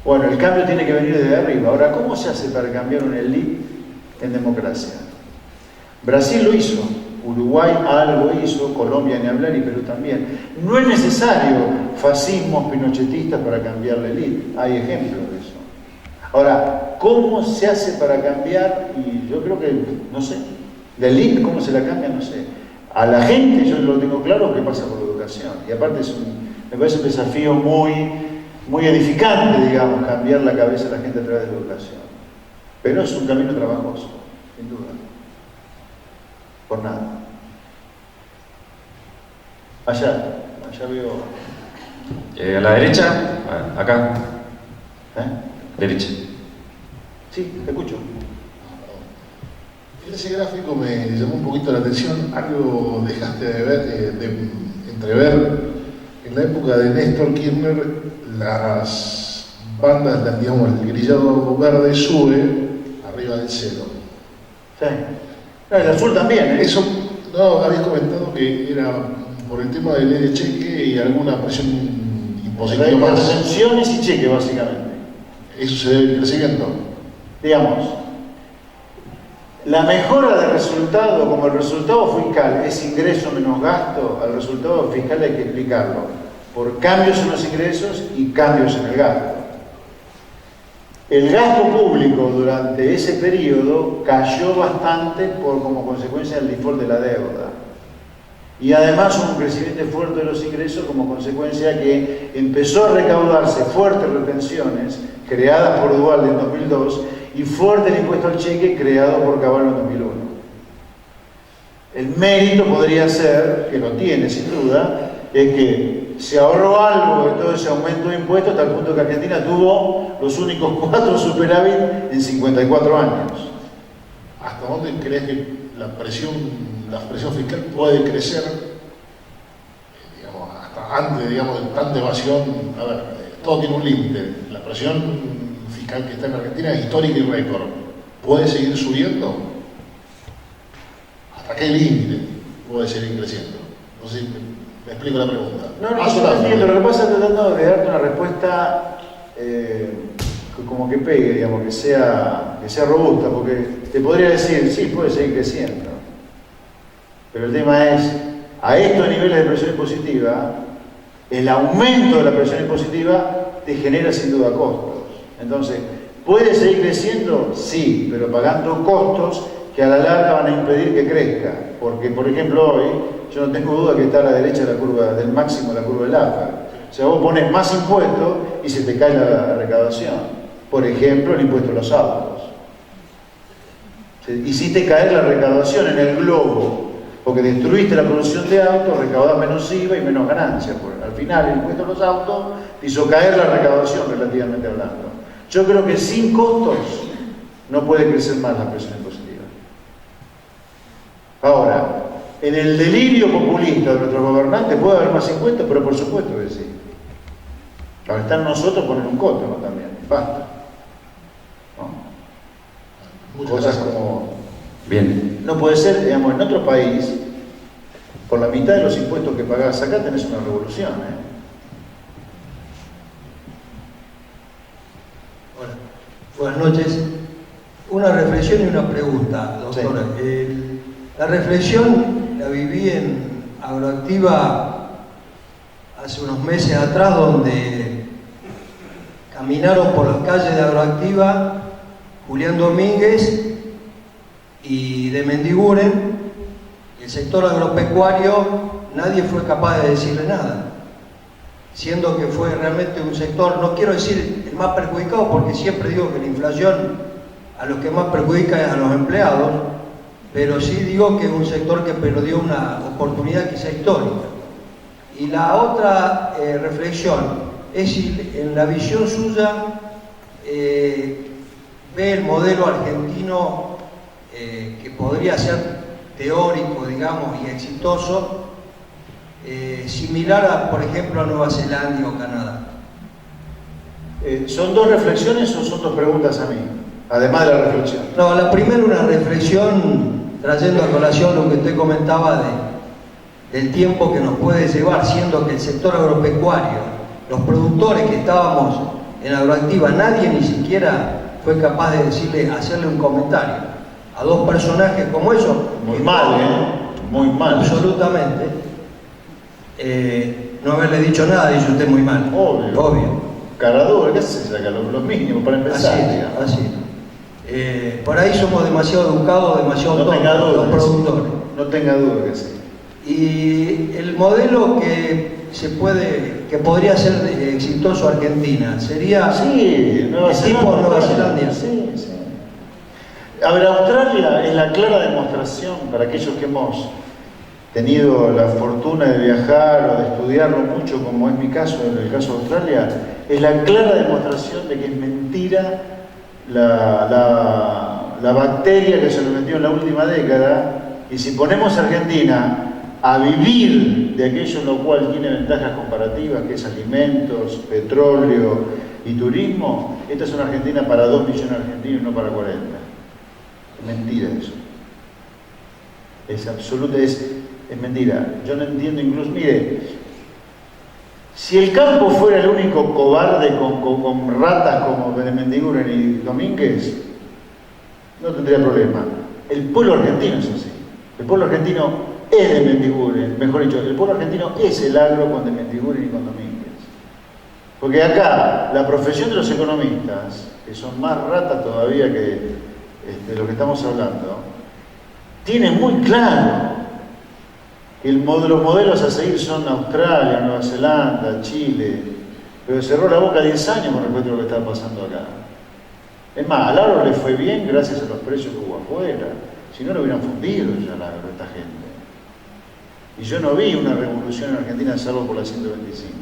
Bueno, el cambio tiene que venir desde arriba. Ahora, ¿cómo se hace para cambiar una elite en democracia? Brasil lo hizo, Uruguay algo hizo, Colombia ni hablar y Perú también. No es necesario fascismos pinochetistas para cambiar la elite, hay ejemplos de eso. Ahora, ¿cómo se hace para cambiar? Y yo creo que, no sé, la elite, ¿cómo se la cambia? No sé. A la gente, yo lo tengo claro, que pasa por la educación. Y aparte me parece un desafío muy edificante, digamos, cambiar la cabeza de la gente a través de la educación. Pero es un camino trabajoso, sin duda. Por nada. Allá veo... A la derecha, acá. Derecha. Sí, te escucho. En ese gráfico me llamó un poquito la atención, algo dejaste de ver, entrever. En la época de Néstor Kirchner, las bandas, digamos, el grillado verde sube arriba del cero. Sí. No, el azul también, ¿eh? Eso, no, habías comentado que era por el tema de ley de cheque y alguna presión impositiva más. Retenciones y cheque, básicamente. Eso se debe al crecimiento. Digamos, la mejora de resultado, como el resultado fiscal es ingreso menos gasto, al resultado fiscal hay que explicarlo por cambios en los ingresos y cambios en el gasto. El gasto público durante ese periodo cayó bastante como consecuencia del default de la deuda. Y además hubo un crecimiento fuerte de los ingresos como consecuencia que empezó a recaudarse fuertes retenciones creadas por Duhalde en 2002 y fuerte el impuesto al cheque creado por Cavallo en 2001. El mérito podría ser, que lo tiene sin duda, es que se ahorró algo de todo ese aumento de impuestos hasta el punto que Argentina tuvo los únicos 4 superávit en 54 años. ¿Hasta dónde crees que la presión fiscal puede crecer? Digamos, hasta antes, digamos, de tanta evasión. A ver, todo tiene un límite. La presión fiscal que está en Argentina es histórica y récord. ¿Puede seguir subiendo? ¿Hasta qué límite puede seguir creciendo? No sé si me explico la pregunta. No, yo lo entiendo. Lo que pasa es tratando de darte una respuesta como que pegue, digamos, que sea robusta, porque te podría decir, sí, puede seguir creciendo. Pero el tema es, a estos niveles de presión impositiva, el aumento de la presión impositiva te genera sin duda costos. Entonces, ¿puede seguir creciendo? Sí, pero pagando costos que a la larga van a impedir que crezca. Porque, por ejemplo, hoy, yo no tengo duda que está a la derecha la curva del máximo, la curva del AFA. O sea, vos pones más impuestos y se te cae la recaudación. Por ejemplo, el impuesto a los autos. Hiciste caer la recaudación en el globo, porque destruiste la producción de autos, recaudás menos IVA y menos ganancias. Al final, el impuesto a los autos hizo caer la recaudación, relativamente hablando. Yo creo que sin costos no puede crecer más la presión impositiva. Ahora, en el delirio populista de nuestros gobernantes puede haber más impuestos, pero por supuesto que sí. Ahora está en nosotros poner un costo, ¿no? También, basta. ¿No? Cosas como... Bien. No puede ser, digamos, en otro país, por la mitad de los impuestos que pagás acá tenés una revolución, Hola. Buenas noches. Una reflexión y una pregunta, doctora. Sí. La reflexión la viví en Agroactiva hace unos meses atrás, donde caminaron por las calles de Agroactiva Julián Domínguez y de Mendiguren, y el sector agropecuario, nadie fue capaz de decirle nada, siendo que fue realmente un sector, no quiero decir el más perjudicado, porque siempre digo que la inflación a los que más perjudica es a los empleados, pero sí digo que es un sector que perdió una oportunidad quizá histórica. Y la otra reflexión es si en la visión suya ve el modelo argentino que podría ser teórico, digamos, y exitoso, similar a, por ejemplo, a Nueva Zelanda o Canadá. ¿Son dos reflexiones o son dos preguntas a mí? Además de la reflexión. No, la primera una reflexión trayendo a colación lo que usted comentaba del tiempo que nos puede llevar, siendo que el sector agropecuario, los productores que estábamos en Agroactiva, nadie ni siquiera fue capaz de hacerle un comentario a dos personajes como esos. Muy mal, muy mal. Absolutamente. No haberle dicho nada, dice usted muy mal. Obvio. Caradura, ¿qué se saca? Los mínimos para empezar. Así. Por ahí somos demasiado educados, demasiado tontos, los productores. No tenga duda que sí. Y el modelo que podría ser exitoso Argentina sería Nueva Zelanda. Sí. A ver, Australia es la clara demostración, para aquellos que hemos tenido la fortuna de viajar o de estudiarlo mucho, como es mi caso, en el caso de Australia, es la clara demostración de que es mentira la bacteria que se nos metió en la última década, y si ponemos a Argentina a vivir de aquello en lo cual tiene ventajas comparativas, que es alimentos, petróleo y turismo, esta es una Argentina para 2 millones de argentinos, no para 40. Es mentira eso. Es absoluta, es mentira. Yo no entiendo incluso, mire, si el campo fuera el único cobarde con ratas como Mendiguren y Domínguez, no tendría problema. El pueblo argentino es así. El pueblo argentino es de Mendiguren, mejor dicho, el pueblo argentino es el agro con de Mendiguren y con Domínguez. Porque acá, la profesión de los economistas, que son más ratas todavía que de lo que estamos hablando, tiene muy claro Los modelos a seguir son Australia, Nueva Zelanda, Chile, pero cerró la boca 10 años con respecto a lo que estaba pasando acá. Es más, al agro le fue bien gracias a los precios que hubo afuera, si no lo hubieran fundido ya la agro esta gente. Y yo no vi una revolución en Argentina salvo por la 125.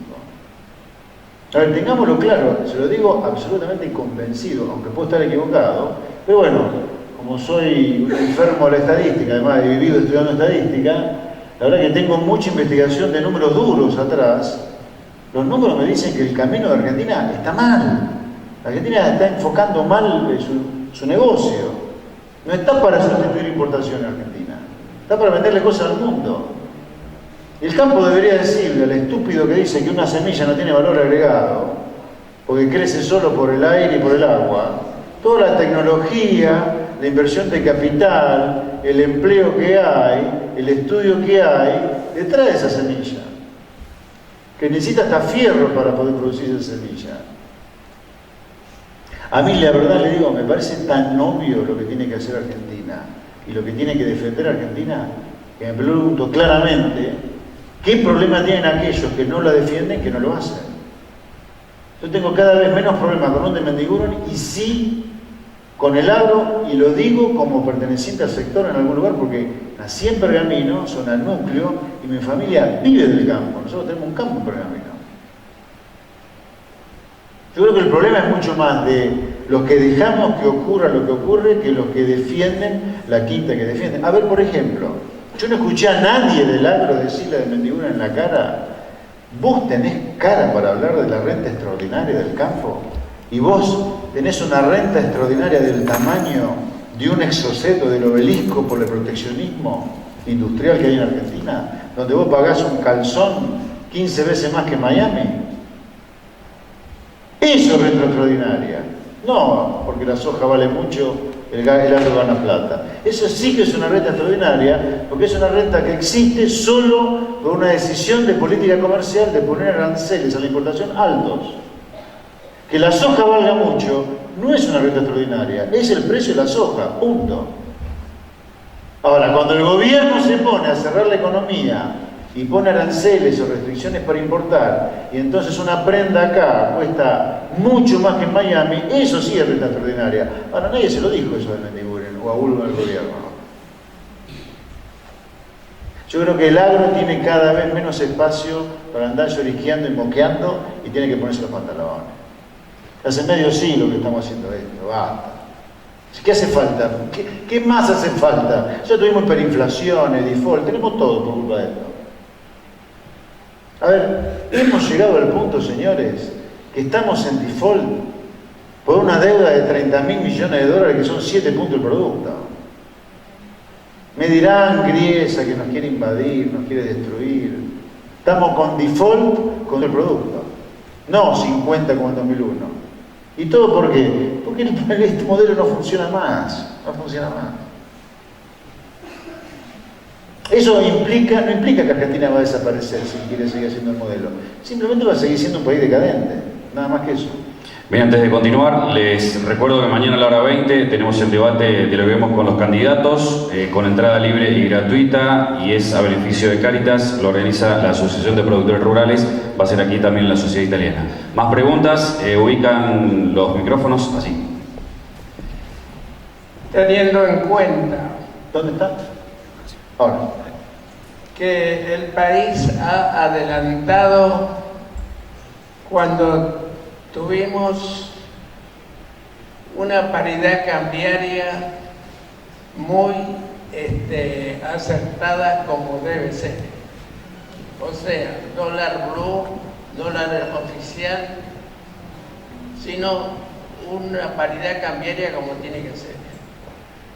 A ver, tengámoslo claro, se lo digo absolutamente convencido, aunque puedo estar equivocado, pero bueno, como soy un enfermo de la estadística, además he vivido estudiando estadística, la verdad que tengo mucha investigación de números duros atrás. Los números me dicen que el camino de Argentina está mal. Argentina está enfocando mal su negocio. No está para sustituir importación en Argentina, está para venderle cosas al mundo. El campo debería decirle al estúpido que dice que una semilla no tiene valor agregado, porque crece solo por el aire y por el agua, toda la tecnología, la inversión de capital, el empleo que hay, el estudio que hay, detrás de esa semilla, que necesita hasta fierro para poder producir esa semilla. A mí la verdad le digo, me parece tan obvio lo que tiene que hacer Argentina y lo que tiene que defender Argentina, que me pregunto claramente, ¿qué problema tienen aquellos que no la defienden que no lo hacen? Yo tengo cada vez menos problemas con un de Mendiguren y sí con el agro, y lo digo como perteneciente al sector en algún lugar porque nací en Pergamino, zona núcleo, y mi familia vive del campo. Nosotros tenemos un campo en Pergamino. Yo creo que el problema es mucho más de los que dejamos que ocurra lo que ocurre que los que defienden la quinta que defienden. A ver, por ejemplo, yo no escuché a nadie del agro decirle de Mendiguren en la cara: vos tenés cara para hablar de la renta extraordinaria del campo y vos tenés una renta extraordinaria del tamaño de un exoceto del obelisco por el proteccionismo industrial que hay en Argentina, donde vos pagás un calzón 15 veces más que en Miami. Eso es renta extraordinaria. No, porque la soja vale mucho, el agro gana plata. Eso sí que es una renta extraordinaria, porque es una renta que existe solo por una decisión de política comercial de poner aranceles a la importación altos. Que la soja valga mucho no es una renta extraordinaria, es el precio de la soja, punto. Ahora, cuando el gobierno se pone a cerrar la economía y pone aranceles o restricciones para importar, y entonces una prenda acá cuesta mucho más que en Miami, eso sí es renta extraordinaria. Ahora, nadie se lo dijo eso de Mendiguren o a uno del gobierno. Yo creo que el agro tiene cada vez menos espacio para andar lloriqueando y moqueando y tiene que ponerse los pantalones. Hace medio siglo que estamos haciendo esto, basta. ¿Qué hace falta? ¿Qué más hace falta? Ya tuvimos hiperinflaciones, default, tenemos todo por culpa de esto. A ver, hemos llegado al punto, señores, que estamos en default por una deuda de 30.000 millones de dólares que son 7 puntos del producto. Me dirán Griesa que nos quiere invadir, nos quiere destruir. Estamos con default con el producto, no 50 como en 2001. ¿Y todo por qué? Porque este modelo no funciona más, no funciona más. Eso no implica que Argentina va a desaparecer si quiere seguir haciendo el modelo. Simplemente va a seguir siendo un país decadente, nada más que eso. Bien, antes de continuar, les recuerdo que mañana a la hora 20 tenemos el debate de lo que vemos con los candidatos, con entrada libre y gratuita, y es a beneficio de Cáritas, lo organiza la Asociación de Productores Rurales, va a ser aquí también la Sociedad Italiana. Más preguntas, ubican los micrófonos así. Teniendo en cuenta ¿Dónde está? Ahora. que el país ha adelantado cuando tuvimos una paridad cambiaria muy acertada como debe ser. O sea, dólar blue, dólar oficial, sino una paridad cambiaria como tiene que ser.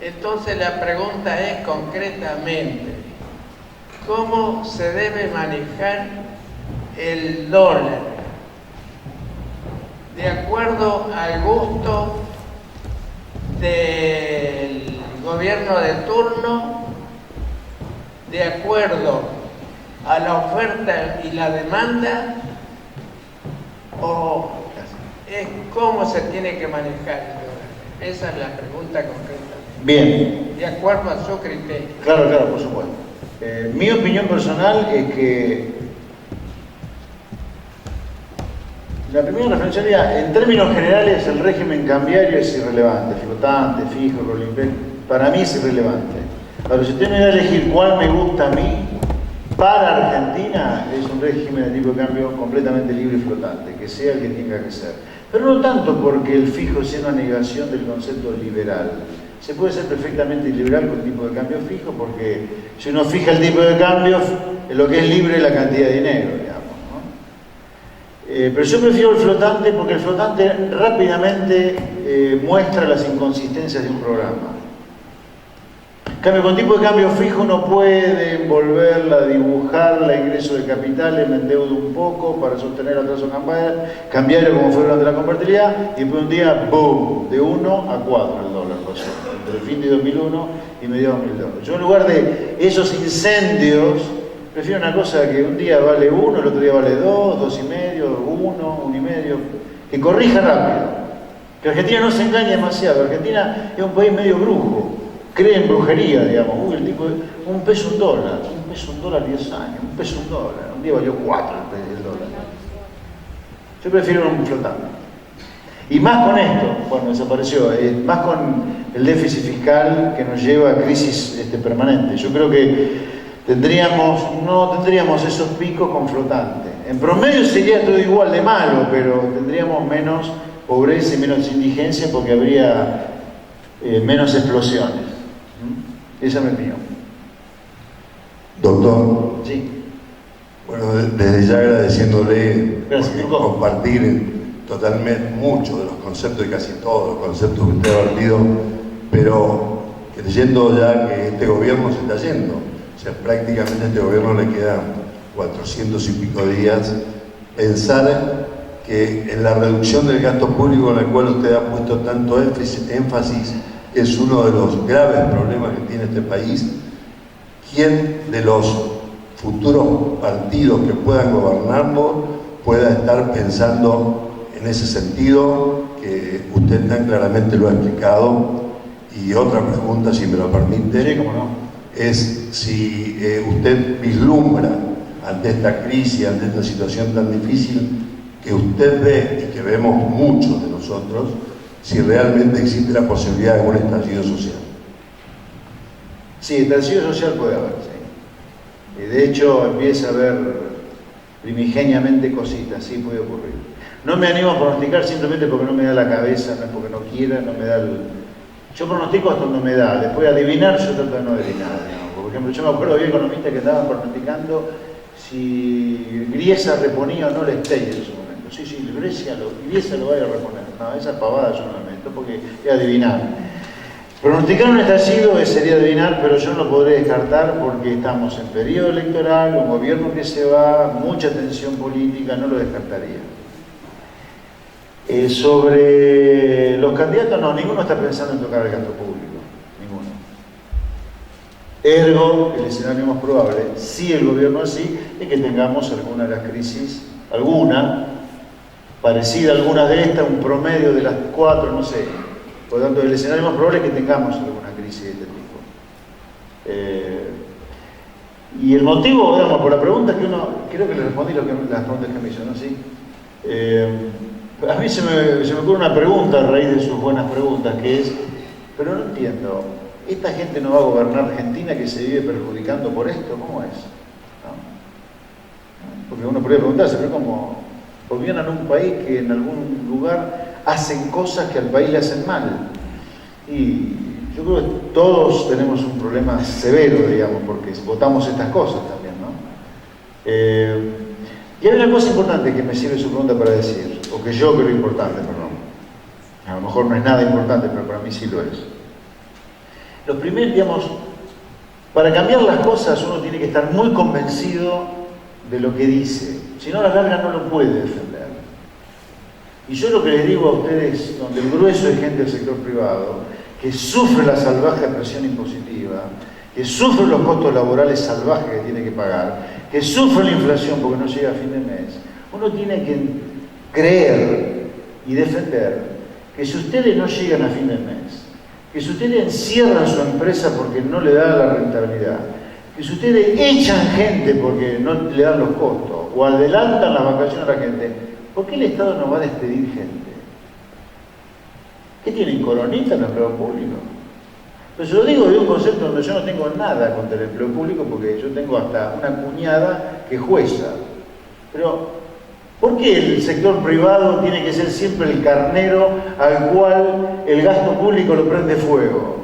Entonces la pregunta es concretamente, ¿cómo se debe manejar el dólar? De acuerdo al gusto del gobierno de turno, de acuerdo a la oferta y la demanda, o es cómo se tiene que manejar el dólar. Esa es la pregunta concreta. Bien. De acuerdo a su criterio. Claro, por supuesto. Mi opinión personal es que la primera reflexión sería, en términos generales, el régimen cambiario es irrelevante, flotante, fijo, rolling back, para mí es irrelevante. Pero si usted me va a elegir cuál me gusta a mí, para Argentina es un régimen de tipo de cambio completamente libre y flotante, que sea el que tenga que ser. Pero no tanto porque el fijo sea una negación del concepto liberal. Se puede ser perfectamente liberal con tipo de cambio fijo, porque si uno fija el tipo de cambio, lo que es libre es la cantidad de dinero, digamos, ¿no? Pero yo prefiero el flotante porque el flotante rápidamente muestra las inconsistencias de un programa. En cambio, con tipo de cambio fijo uno puede envolverla, dibujarla, ingreso de capitales, me endeudo un poco para sostener el atraso cambiario como fue durante la convertibilidad, y después un día, ¡boom!, de 1 a 4 el dólar pasó, entre el fin de 2001 y mediados de 2002. Yo en lugar de esos incendios, prefiero una cosa que un día vale 1, el otro día vale 2, 2,5, 1, 1,5, que corrija rápido. Que Argentina no se engañe demasiado, Argentina es un país medio brujo. Cree en brujería, digamos. Uy, el tipo, un peso, un dólar 10 años, un peso, un dólar. Un día valió 4 el dólar. Yo prefiero un flotante. Y más con esto, bueno, desapareció, más con el déficit fiscal que nos lleva a crisis permanente. Yo creo que no tendríamos esos picos con flotante. En promedio sería todo igual de malo, pero tendríamos menos pobreza y menos indigencia porque habría menos explosiones. Esa es mi opinión. Doctor. Sí. Bueno, desde ya agradeciéndole por compartir totalmente mucho de los conceptos y casi todos los conceptos que usted ha vertido, pero creyendo ya que este gobierno se está yendo. O sea, prácticamente a este gobierno le quedan 400 y pico días. Pensar que en la reducción del gasto público en la cual usted ha puesto tanto énfasis es uno de los graves problemas que tiene este país. ¿Quién de los futuros partidos que puedan gobernarlo pueda estar pensando en ese sentido que usted tan claramente lo ha explicado? Y otra pregunta, si me lo permite, sí, cómo no, es si usted vislumbra ante esta crisis, ante esta situación tan difícil que usted ve y que vemos muchos de nosotros, si realmente existe la posibilidad de un estallido social. Sí, estallido social puede haber, sí. De hecho, empieza a haber primigeniamente cositas, sí puede ocurrir. No me animo a pronosticar simplemente porque no me da la cabeza, no es porque no quiera, no me da el... Yo pronostico hasta donde me da, después adivinar, yo trato de no adivinar, digamos. Por ejemplo, yo me acuerdo de economistas que estaban pronosticando si Griesa reponía o no el Stey en su momento. Sí, Griesa lo vaya a reponer. No, esa pavada yo no la meto porque es adivinar. Pronosticar un estallido sería adivinar, pero yo no lo podré descartar porque estamos en periodo electoral, un gobierno que se va, mucha tensión política, no lo descartaría. Sobre los candidatos, no, ninguno está pensando en tocar el gasto público, ninguno. Ergo, el escenario más probable, si el gobierno así, es que tengamos alguna de las crisis, alguna, parecida a algunas de estas, un promedio de las 4, no sé. Por lo tanto, el escenario más probable es que tengamos alguna crisis de este tipo. Y el motivo, digamos, por la pregunta que uno, creo que le respondí las preguntas que me hizo, ¿no? Sí. A mí se me ocurre una pregunta a raíz de sus buenas preguntas, que es, pero no entiendo, ¿esta gente no va a gobernar Argentina que se vive perjudicando por esto? ¿Cómo es? ¿No? Porque uno podría preguntarse, pero ¿cómo gobiernan un país que en algún lugar hacen cosas que al país le hacen mal? Y yo creo que todos tenemos un problema severo, digamos, porque votamos estas cosas también, ¿no? Y hay una cosa importante que me sirve su pregunta para decir, o que yo creo importante, perdón. A lo mejor no es nada importante, pero para mí sí lo es. Lo primero, digamos, para cambiar las cosas uno tiene que estar muy convencido de lo que dice. Si no, a la larga no lo puede defender. Y yo lo que les digo a ustedes, donde el grueso es gente del sector privado, que sufre la salvaje presión impositiva, que sufre los costos laborales salvajes que tiene que pagar, que sufre la inflación porque no llega a fin de mes, uno tiene que creer y defender que si ustedes no llegan a fin de mes, que si ustedes encierran su empresa porque no le da la rentabilidad, que si ustedes echan gente porque no le dan los costos o adelantan las vacaciones a la gente, ¿por qué el Estado no va a despedir gente? ¿Qué tienen, coronita en el empleo público? Pues yo lo digo de un concepto donde yo no tengo nada contra el empleo público, porque yo tengo hasta una cuñada que es jueza. Pero, ¿por qué el sector privado tiene que ser siempre el carnero al cual el gasto público lo prende fuego?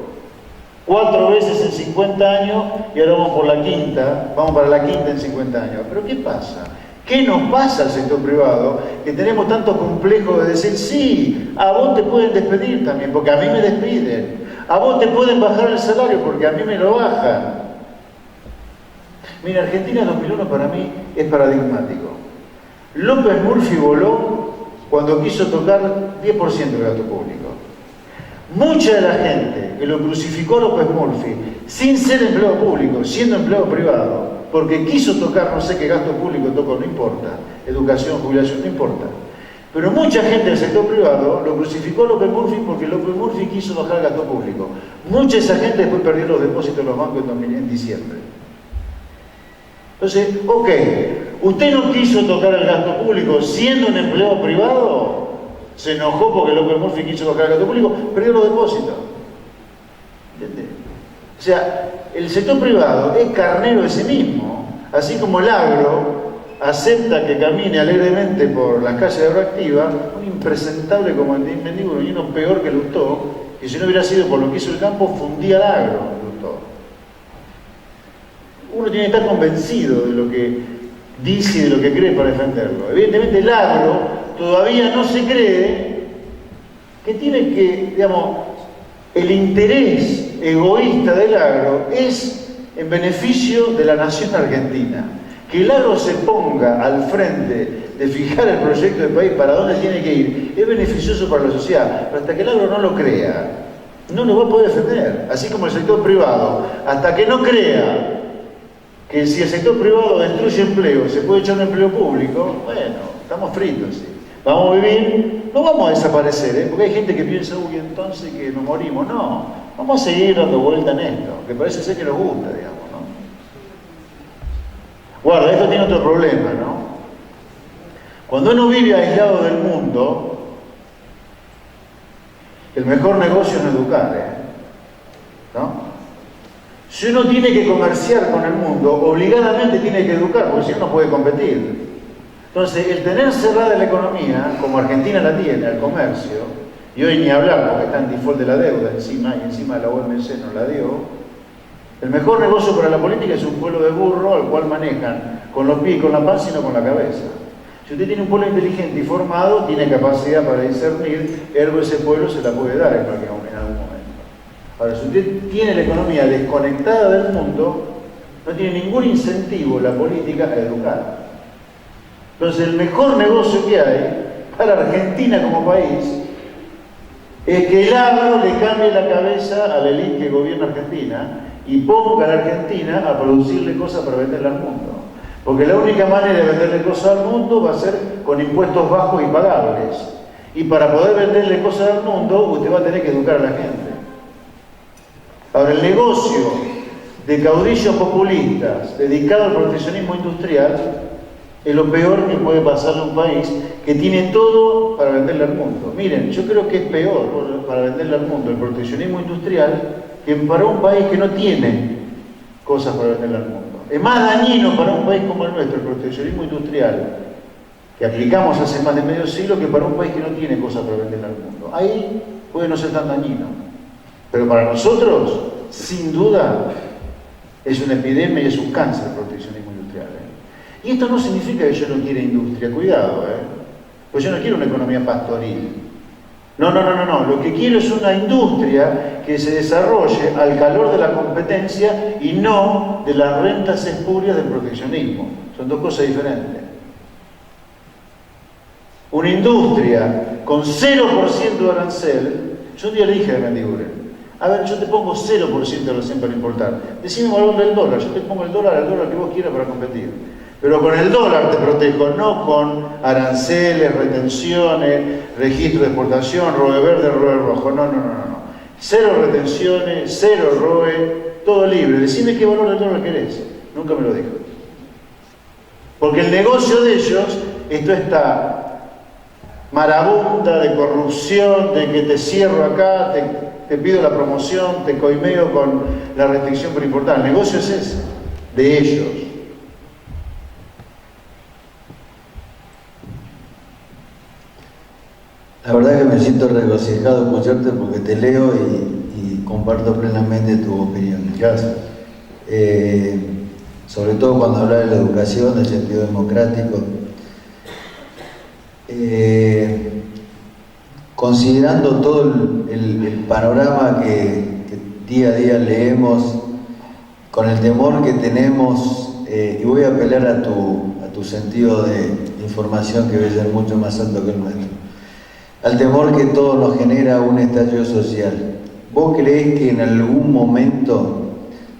4 veces en 50 años y ahora vamos por la quinta, vamos para la quinta en 50 años. ¿Pero qué pasa? ¿Qué nos pasa al sector privado? Que tenemos tanto complejo de decir, sí, a vos te pueden despedir también, porque a mí me despiden. A vos te pueden bajar el salario, porque a mí me lo bajan. Mira, Argentina 2001 para mí es paradigmático. López Murphy voló cuando quiso tocar 10% del gasto público. Mucha de la gente que lo crucificó a López Murphy, sin ser empleado público, siendo empleado privado, porque quiso tocar no sé qué gasto público tocó, no importa, educación, jubilación, no importa. Pero mucha gente del sector privado lo crucificó a López Murphy porque López Murphy quiso bajar el gasto público. Mucha de esa gente después perdió los depósitos de los bancos en diciembre. Entonces, ok, usted no quiso tocar el gasto público siendo un empleado privado, se enojó porque López Murphy quiso bajar el gasto público, perdió los depósitos. ¿Entiende? O sea, el sector privado es carnero de sí mismo, así como el agro acepta que camine alegremente por las calles de Agroactiva, un impresentable como el mendigo y uno peor que Lustó, que si no hubiera sido por lo que hizo el campo, fundía el agro, Lustó. Uno tiene que estar convencido de lo que dice y de lo que cree para defenderlo. Evidentemente el agro todavía no se cree que tiene que, digamos, el interés egoísta del agro es en beneficio de la nación argentina. Que el agro se ponga al frente de fijar el proyecto del país para dónde tiene que ir es beneficioso para la sociedad, pero hasta que el agro no lo crea, no lo va a poder defender. Así como el sector privado, hasta que no crea que si el sector privado destruye empleo, se puede echar un empleo público, bueno, estamos fritos, ¿sí? Vamos a vivir, no vamos a desaparecer, ¿eh? Porque hay gente que piensa, uy, entonces que nos morimos. No, vamos a seguir dando vuelta en esto, que parece ser que nos gusta, digamos, ¿no? Guarda, esto tiene otro problema, ¿no? Cuando uno vive aislado del mundo, el mejor negocio es no educar, ¿no? Si uno tiene que comerciar con el mundo, obligadamente tiene que educar, porque si no, no puede competir. Entonces, el tener cerrada la economía, como Argentina la tiene, al comercio, y hoy ni hablar porque está en default de la deuda encima, y encima la OMC no la dio, el mejor negocio para la política es un pueblo de burro al cual manejan con los pies y con la panza y no con la cabeza. Si usted tiene un pueblo inteligente y formado, tiene capacidad para discernir, ergo ese pueblo se la puede dar en algún momento. Ahora, si usted tiene la economía desconectada del mundo, no tiene ningún incentivo la política a educar. Entonces, el mejor negocio que hay para Argentina como país es que el agro le cambie la cabeza a la élite que gobierna Argentina y ponga a la Argentina a producirle cosas para venderle al mundo. Porque la única manera de venderle cosas al mundo va a ser con impuestos bajos y pagables. Y para poder venderle cosas al mundo, usted va a tener que educar a la gente. Ahora, el negocio de caudillos populistas dedicado al proteccionismo industrial es lo peor que puede pasarle a un país que tiene todo para venderle al mundo. Miren, yo creo que es peor para venderle al mundo el proteccionismo industrial que para un país que no tiene cosas para venderle al mundo. Es más dañino para un país como el nuestro el proteccionismo industrial que aplicamos hace más de medio siglo que para un país que no tiene cosas para venderle al mundo. Ahí puede no ser tan dañino. Pero para nosotros, sin duda, es una epidemia y es un cáncer el proteccionismo industrial. Y esto no significa que yo no quiera industria, cuidado, pues yo no quiero una economía pastoril. No. Lo que quiero es una industria que se desarrolle al calor de la competencia y no de las rentas espurias del proteccionismo. Son dos cosas diferentes. Una industria con 0% de arancel, yo un día le dije a Mendiguren, a ver, yo te pongo 0% de arancel para importar. Decime el valor del dólar, yo te pongo el dólar que vos quieras para competir. Pero con el dólar te protejo, no con aranceles, retenciones, registro de exportación, ROE verde, ROE rojo. No. 0 retenciones, 0 ROE, todo libre, decime qué valor del dólar querés. Nunca me lo dijo. Porque el negocio de ellos es toda esta marabunta de corrupción, de que te cierro acá, te pido la promoción, te coimeo con la restricción por importar. El negocio es ese, de ellos. La verdad que me siento regocijado escucharte porque te leo y comparto plenamente tu opinión. Gracias. Sobre todo cuando hablas de la educación, del sentido democrático. Considerando todo el panorama que día a día leemos, con el temor que tenemos, y voy a apelar a tu sentido de información que debe ser mucho más alto que el nuestro, al temor que todo nos genera un estallido social. ¿Vos creés que en algún momento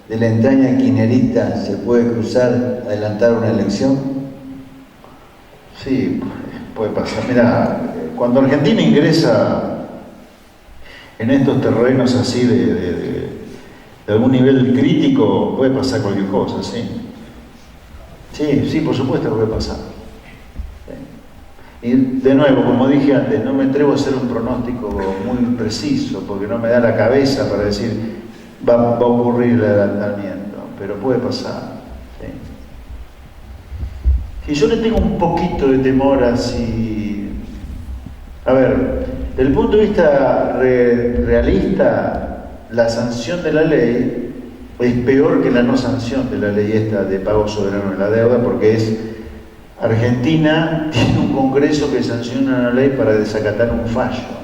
de la entraña kirchnerista se puede cruzar, adelantar una elección? Sí, puede pasar. Mira, cuando Argentina ingresa en estos terrenos así de algún nivel crítico, puede pasar cualquier cosa, ¿sí? Sí, por supuesto que puede pasar. Y de nuevo, como dije antes, no me atrevo a hacer un pronóstico muy preciso, porque no me da la cabeza para decir va a ocurrir el adelantamiento, pero puede pasar. ¿Sí? Y yo le tengo un poquito de temor así. A ver, desde el punto de vista realista, la sanción de la ley es peor que la no sanción de la ley esta de pago soberano de la deuda, porque es Argentina tiene un congreso que sanciona una ley para desacatar un fallo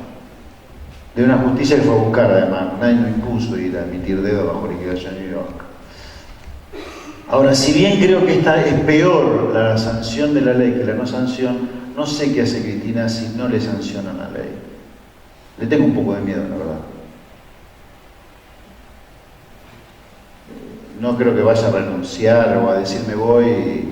de una justicia que fue a buscar, además. Nadie nos impuso ir a emitir deuda bajo liquidación en New York. Ahora, si bien creo que esta es peor la sanción de la ley que la no sanción, no sé qué hace Cristina si no le sancionan la ley. Le tengo un poco de miedo, la verdad. No creo que vaya a renunciar o a decir me voy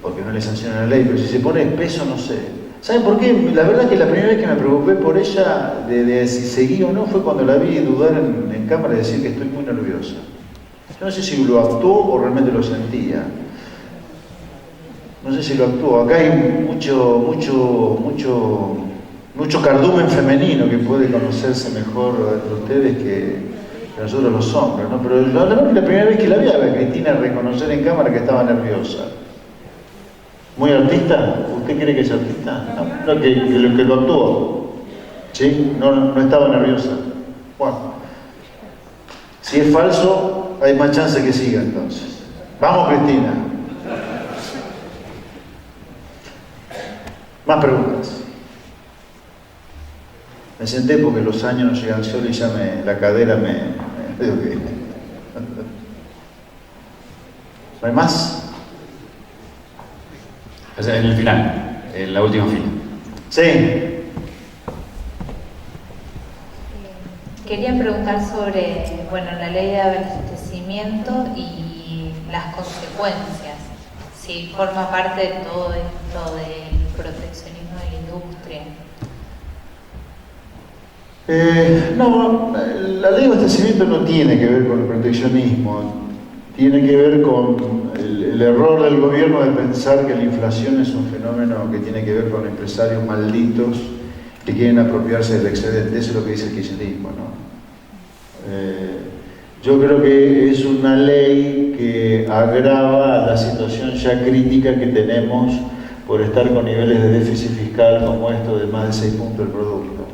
porque no le sancionan la ley, pero si se pone espeso, no sé. ¿Saben por qué? La verdad es que la primera vez que me preocupé por ella, de si seguía o no, fue cuando la vi dudar en cámara y decir que estoy muy nerviosa. Yo no sé si lo actuó o realmente lo sentía. No sé si lo actuó. Acá hay mucho cardumen femenino que puede conocerse mejor entre ustedes que nosotros los hombres, ¿no? Pero la verdad es que la primera vez que la vi a Cristina reconocer en cámara que estaba nerviosa. ¿Muy artista? ¿Usted cree que es artista? No, que lo actuó. ¿Sí? No estaba nerviosa. Bueno. Si es falso, hay más chance que siga entonces. Vamos, Cristina. Más preguntas. Me senté porque los años no llegan solo y ya la cadera me digo que... ¿No hay más? O sea, en el final, en la última fila. Sí. Quería preguntar sobre, la ley de abastecimiento y las consecuencias. Si forma parte de todo esto del proteccionismo de la industria. No, la ley de abastecimiento no tiene que ver con el proteccionismo. Tiene que ver con el error del gobierno de pensar que la inflación es un fenómeno que tiene que ver con empresarios malditos que quieren apropiarse del excedente. Eso es lo que dice el kirchnerismo, ¿no? Yo creo que es una ley que agrava la situación ya crítica que tenemos por estar con niveles de déficit fiscal como esto de más de 6 puntos del producto.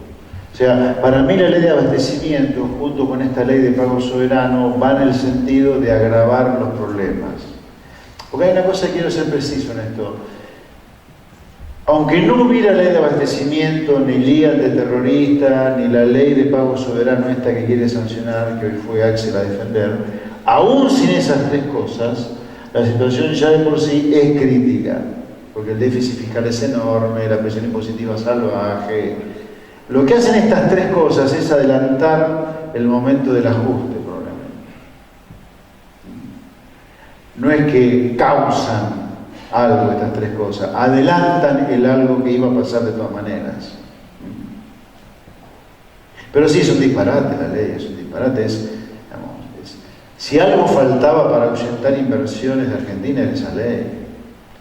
O sea, para mí la ley de abastecimiento, junto con esta ley de pago soberano, va en el sentido de agravar los problemas. Porque hay una cosa que quiero ser preciso en esto. Aunque no hubiera ley de abastecimiento, ni ley antiterrorista, ni la ley de pago soberano esta que quiere sancionar, que hoy fue Axel a defender, aún sin esas tres cosas, la situación ya de por sí es crítica. Porque el déficit fiscal es enorme, la presión impositiva salvaje. Lo que hacen estas tres cosas es adelantar el momento del ajuste, probablemente. No es que causan algo estas tres cosas, adelantan el algo que iba a pasar de todas maneras. Pero sí, es un disparate la ley, es un disparate, Si algo faltaba para ahuyentar inversiones de Argentina era esa ley.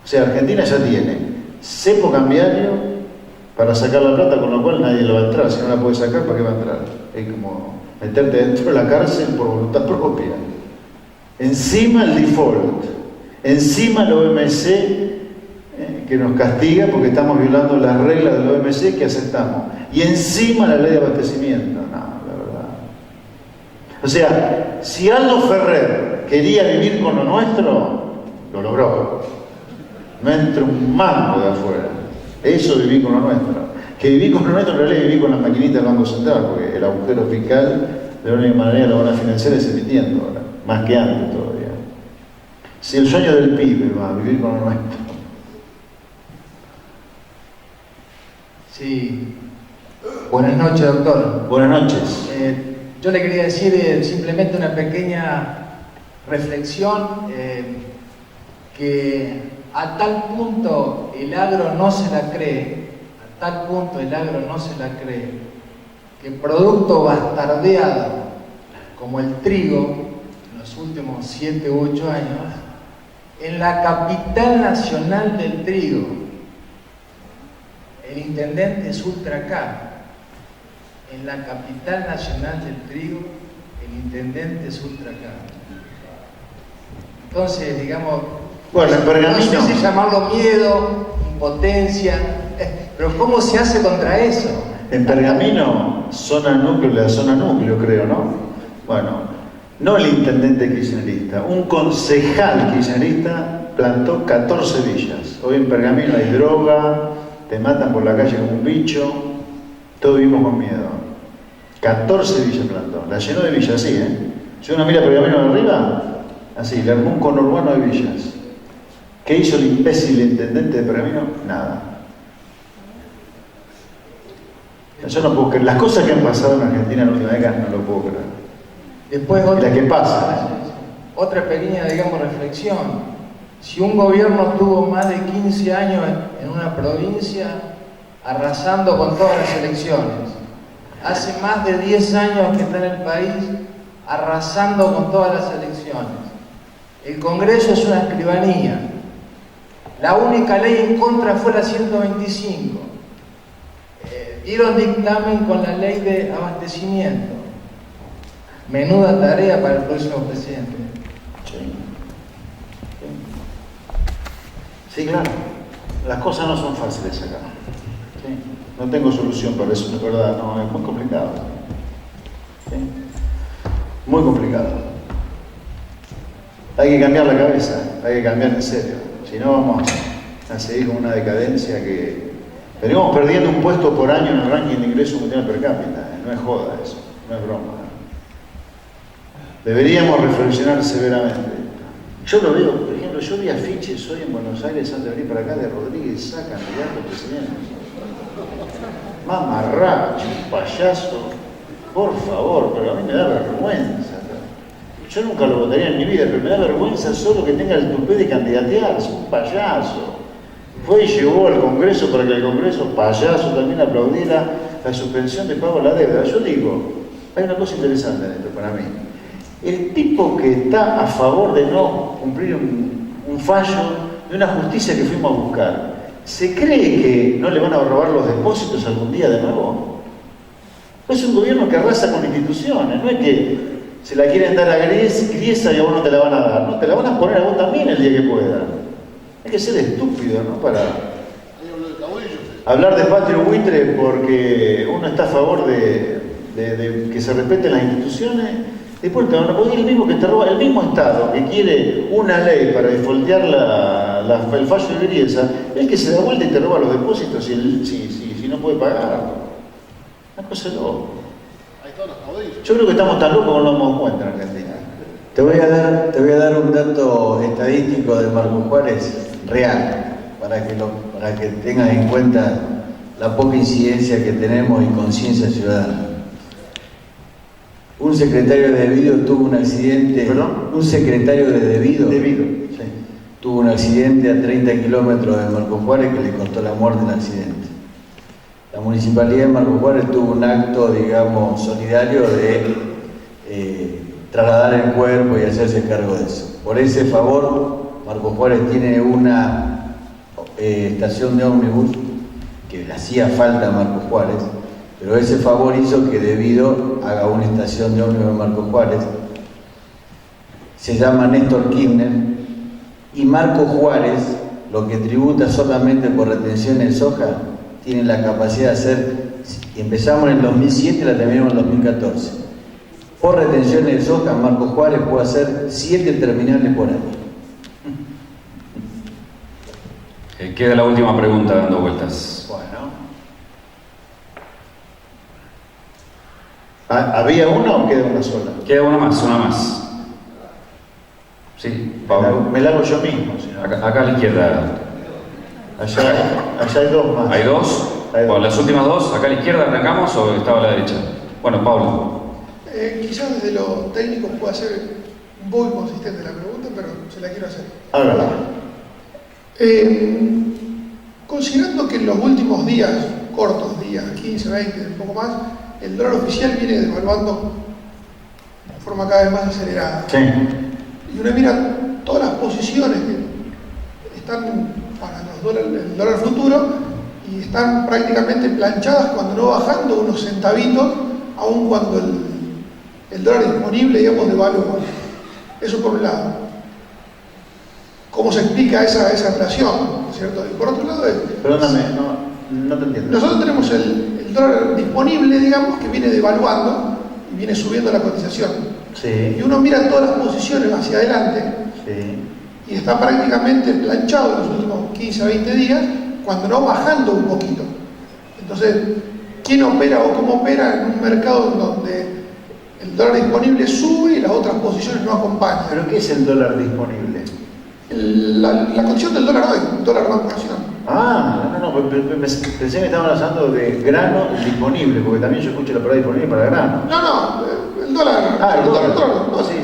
O sea, Argentina ya tiene cepo cambiario para sacar la plata, con lo cual nadie lo va a entrar. Si no la puede sacar, ¿para qué va a entrar? Es como meterte dentro de la cárcel por voluntad propia. Encima el default, encima el OMC que nos castiga porque estamos violando las reglas del OMC que aceptamos. Y encima la ley de abastecimiento. No, la verdad. O sea, si Aldo Ferrer quería vivir con lo nuestro, lo logró. No entra un mango de afuera. Eso viví con lo nuestro. Que viví con lo nuestro, en realidad viví con las maquinitas del Banco Central, porque el agujero fiscal, de la única manera lo van a financiar es emitiendo ahora, más que antes todavía. Si el sueño del pibe va a vivir con lo nuestro. Sí. Buenas noches, doctor. Buenas noches. Yo le quería decir simplemente una pequeña reflexión, que a tal punto el agro no se la cree, que producto bastardeado como el trigo en los últimos 7 u 8 años, en la capital nacional del trigo, el intendente es ultra caro. En la capital nacional del trigo, el intendente es ultra caro. Entonces, digamos, bueno, en Pergamino, no sé si llamarlo miedo, impotencia, pero ¿cómo se hace contra eso? En Pergamino, zona núcleo, la zona núcleo creo, ¿no? Bueno, no el intendente kirchnerista, un concejal kirchnerista plantó 14 villas. Hoy en Pergamino hay droga, te matan por la calle como un bicho, todos vivimos con miedo. 14 villas plantó, la llenó de villas, así, ¿eh? Si uno mira Pergamino de arriba, así, le armó un conurbano de villas. ¿Qué hizo el imbécil intendente de Pergamino? Nada. Yo no puedo creer. Las cosas que han pasado en Argentina en la última década no lo puedo creer. Después la que pasa. Otra pequeña, digamos, reflexión. Si un gobierno tuvo más de 15 años en una provincia arrasando con todas las elecciones, hace más de 10 años que está en el país arrasando con todas las elecciones, el Congreso es una escribanía, la única ley en contra fue la 125, dieron dictamen con la ley de abastecimiento. Menuda tarea para el próximo presidente. Sí, claro. Las cosas no son fáciles acá. ¿Sí? No tengo solución para eso, de verdad. No, es muy complicado. ¿Sí? Muy complicado. Hay que cambiar la cabeza, hay que cambiar en serio. Si no, vamos a seguir con una decadencia que... Venimos perdiendo un puesto por año en el ranking de ingreso mundial per cápita. No es joda eso, no es broma. Deberíamos reflexionar severamente. Yo lo veo, por ejemplo, yo vi afiches hoy en Buenos Aires antes de venir para acá de Rodríguez Sá, candidato a presidente. Mamarracho, payaso, por favor, pero a mí me da vergüenza. Yo nunca lo votaría en mi vida, pero me da vergüenza solo que tenga el tupé de candidatear, es un payaso. Fue y llevó al Congreso para que el Congreso, payaso, también aplaudiera la suspensión de pago de la deuda. Yo digo, hay una cosa interesante en esto para mí. El tipo que está a favor de no cumplir un fallo de una justicia que fuimos a buscar, ¿se cree que no le van a robar los depósitos algún día de nuevo? Es un gobierno que arrasa con instituciones, no es que se la quieren dar a Griesa y a vos no te la van a dar, no, te la van a poner a vos también el día que puedan. Hay que ser estúpido, ¿no? Para hablar de patrio buitre porque uno está a favor de que se respeten las instituciones. Después te van a poder el mismo que te roba, el mismo Estado que quiere una ley para defoltear el fallo de Griesa, es que se da vuelta y te roba los depósitos si no puede pagar. Una cosa de loco. Yo creo que estamos tan locos que no nos damos cuenta en Argentina. Te voy a dar un dato estadístico de Marcos Juárez real, para que tengas en cuenta la poca incidencia que tenemos y conciencia ciudadana. Un secretario de debido tuvo un accidente. ¿Perdón? Un secretario de debido Sí. tuvo un accidente a 30 kilómetros de Marcos Juárez que le costó la muerte en el accidente. La Municipalidad de Marcos Juárez tuvo un acto, digamos, solidario de trasladar el cuerpo y hacerse cargo de eso. Por ese favor, Marcos Juárez tiene una estación de ómnibus que le hacía falta a Marcos Juárez, pero ese favor hizo que Debido haga una estación de ómnibus en Marcos Juárez. Se llama Néstor Kirchner, y Marcos Juárez, lo que tributa solamente por retenciones de soja, tiene la capacidad de hacer, empezamos en el 2007 y la terminamos en el 2014. Por retenciones de soja, Marcos Juárez puede hacer 7 terminales por año. Queda la última pregunta dando vueltas. Bueno. ¿Había una o queda una sola? Queda una más. Sí, Pablo. Me la hago yo mismo. Acá a la izquierda. Allá hay dos más. ¿Hay dos? Bueno, las últimas dos, acá a la izquierda arrancamos o estaba a la derecha. Bueno, Pablo. Quizás desde lo técnico pueda ser un poco inconsistente la pregunta, pero se la quiero hacer. Hágala. Considerando que en los últimos días, cortos días, 15, 20, un poco más, el dólar oficial viene devaluando de forma cada vez más acelerada. Sí. Y uno mira todas las posiciones que están para el dólar futuro y están prácticamente planchadas, cuando no bajando unos centavitos, aun cuando el dólar disponible, digamos, devalúa. Eso por un lado. ¿Cómo se explica esa relación? ¿Cierto? Y por otro lado Perdóname, no te entiendo. Nosotros tenemos el dólar disponible, digamos, que viene devaluando y viene subiendo la cotización. Sí. Y uno mira todas las posiciones hacia adelante, sí, y está prácticamente planchado en los últimos 15 a 20 días, cuando no bajando un poquito. Entonces, ¿quién opera o cómo opera en un mercado en donde el dólar disponible sube y las otras posiciones no acompañan? ¿Pero qué es el dólar disponible? La condición del dólar hoy, dólar no conversión. Pensé que estaban hablando de grano disponible, porque también yo escucho la palabra disponible para grano. No, el dólar. El dólar. No, Sí,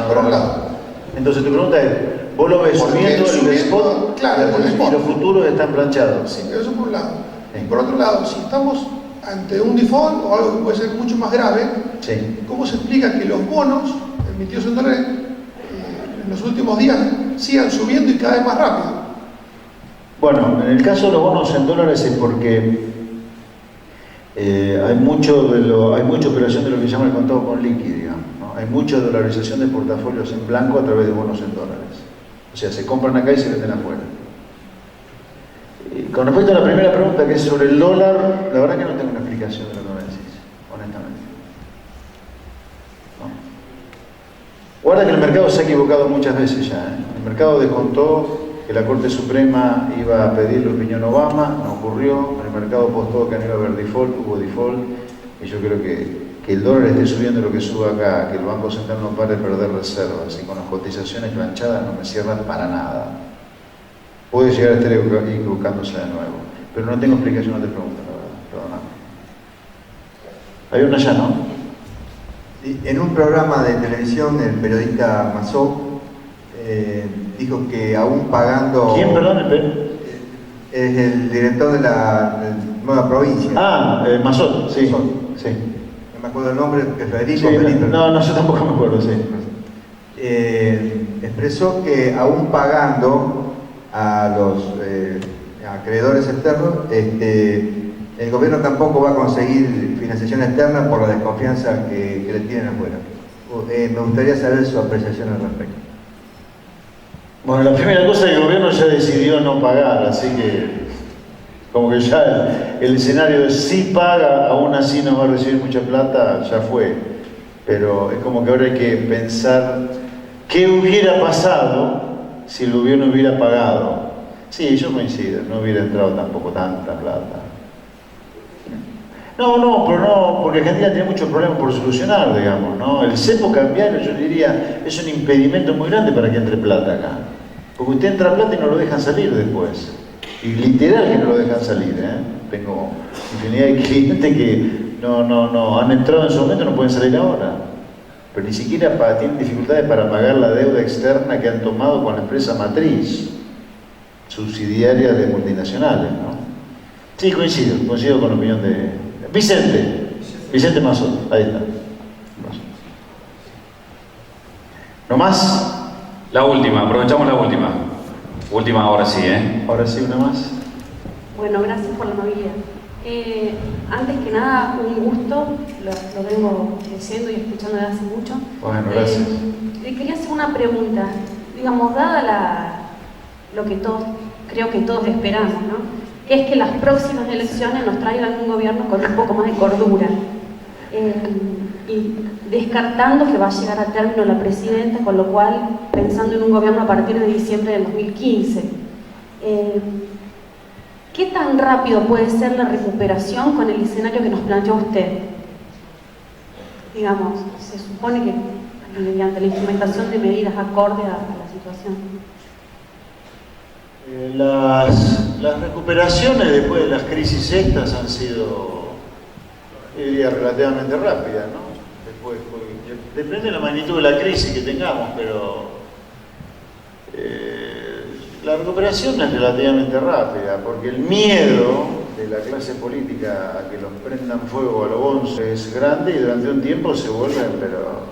por un lado. Entonces tu pregunta es, ¿vos lo ves subiendo el spot? Claro, el spot. Y los futuros están planchados. Sí, pero eso por un lado. Y por otro lado, si estamos ante un default o algo que puede ser mucho más grave, ¿cómo se explica que los bonos emitidos en dólares en los últimos días sigan subiendo y cada vez más rápido? Bueno, en el caso de los bonos en dólares es porque hay mucha operación de lo que se llama el contado con liqui, digamos, ¿no? Hay mucha dolarización de portafolios en blanco a través de bonos en dólares. O sea, se compran acá y se venden afuera. Y con respecto a la primera pregunta, que es sobre el dólar, la verdad que no tengo una explicación de lo que me decís, honestamente. ¿No? Guarda que el mercado se ha equivocado muchas veces ya, ¿eh? El mercado descontó que la Corte Suprema iba a pedir la opinión Obama, no ocurrió. El mercado apostó que no iba a haber default, hubo default, y yo creo que el dólar esté subiendo lo que sube acá, que el Banco Central no pare de perder reservas, y con las cotizaciones planchadas no me cierran para nada. Puede llegar a estar equivocándose de nuevo, pero no tengo explicación a tu pregunta, la verdad, perdóname. Hay una ya, ¿no? En un programa de televisión, el periodista Mazó dijo que aún pagando... ¿Quién, perdón? Es el director de la nueva provincia. Mazó, sí. Mazó. Sí. No me acuerdo el nombre, Federico. Sí, no, yo tampoco me acuerdo, sí. Expresó que aún pagando a los acreedores externos, el gobierno tampoco va a conseguir financiación externa por la desconfianza que le tienen afuera. Me gustaría saber su apreciación al respecto. Bueno, la primera cosa es que el gobierno ya decidió no pagar, así que como que ya el escenario de sí paga, aún así no va a recibir mucha plata, ya fue. Pero es como que ahora hay que pensar qué hubiera pasado si el gobierno hubiera pagado. Sí, yo coincido, no hubiera entrado tampoco tanta plata. No, porque Argentina tiene muchos problemas por solucionar, digamos, ¿no? El cepo cambiario, yo diría, es un impedimento muy grande para que entre plata acá. Porque usted entra plata y no lo dejan salir después. Y literal que no lo dejan salir, ¿eh? Tengo infinidad de clientes que no han entrado en su momento y no pueden salir ahora. Pero ni siquiera tienen dificultades para pagar la deuda externa que han tomado con la empresa matriz, subsidiaria de multinacionales, ¿no? Sí, coincido con la opinión de Vicente Mazó, ahí está. ¿No más? La última, aprovechamos la última. Última, ahora sí, ¿eh? Ahora sí, una más. Bueno, gracias por la amabilidad. Antes que nada, un gusto, lo vengo leyendo y escuchando desde hace mucho. Bueno, gracias. Le quería hacer una pregunta, digamos, dada lo que todos, creo que todos esperamos, ¿no? Que es que las próximas elecciones nos traigan un gobierno con un poco más de cordura. Y descartando que va a llegar a término la presidenta, con lo cual, pensando en un gobierno a partir de diciembre del 2015. ¿Qué tan rápido puede ser la recuperación con el escenario que nos planteó usted? Digamos, se supone que mediante la implementación de medidas acorde a la situación. Las recuperaciones después de las crisis estas han sido, diría, relativamente rápidas, ¿no? Después, depende de la magnitud de la crisis que tengamos, pero la recuperación es relativamente rápida, porque el miedo de la clase política a que los prendan fuego a lo bonzo es grande y durante un tiempo se vuelven, pero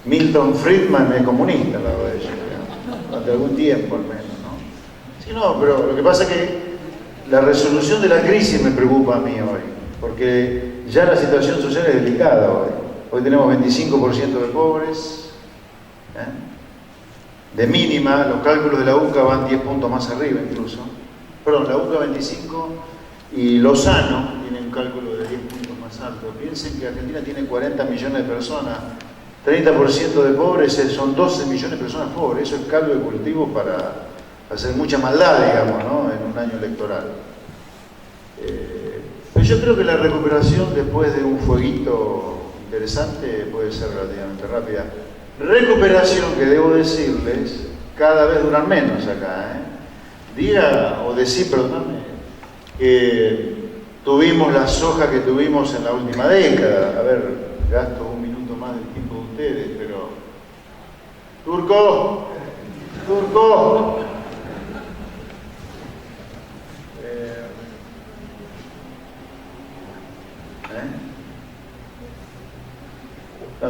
Milton Friedman es comunista al lado de ellos, digamos, durante algún tiempo al menos, ¿no? Sí, no, pero lo que pasa es que la resolución de la crisis me preocupa a mí hoy, porque ya la situación social es delicada hoy. Hoy tenemos 25% de pobres, de mínima, los cálculos de la UCA van 10 puntos más arriba incluso. Perdón, la UCA 25 y Lozano tiene un cálculo de 10 puntos más alto. Piensen que Argentina tiene 40 millones de personas, 30% de pobres, son 12 millones de personas pobres. Eso es caldo de cultivo para hacer mucha maldad, digamos, ¿no? En un año electoral. Pero yo creo que la recuperación después de un fueguito interesante puede ser relativamente rápida. Recuperación que debo decirles, cada vez duran menos acá, Diga o decir, perdóname, que tuvimos la soja que tuvimos en la última década. A ver, gasto un minuto más del tiempo de ustedes, pero... ¡Turco!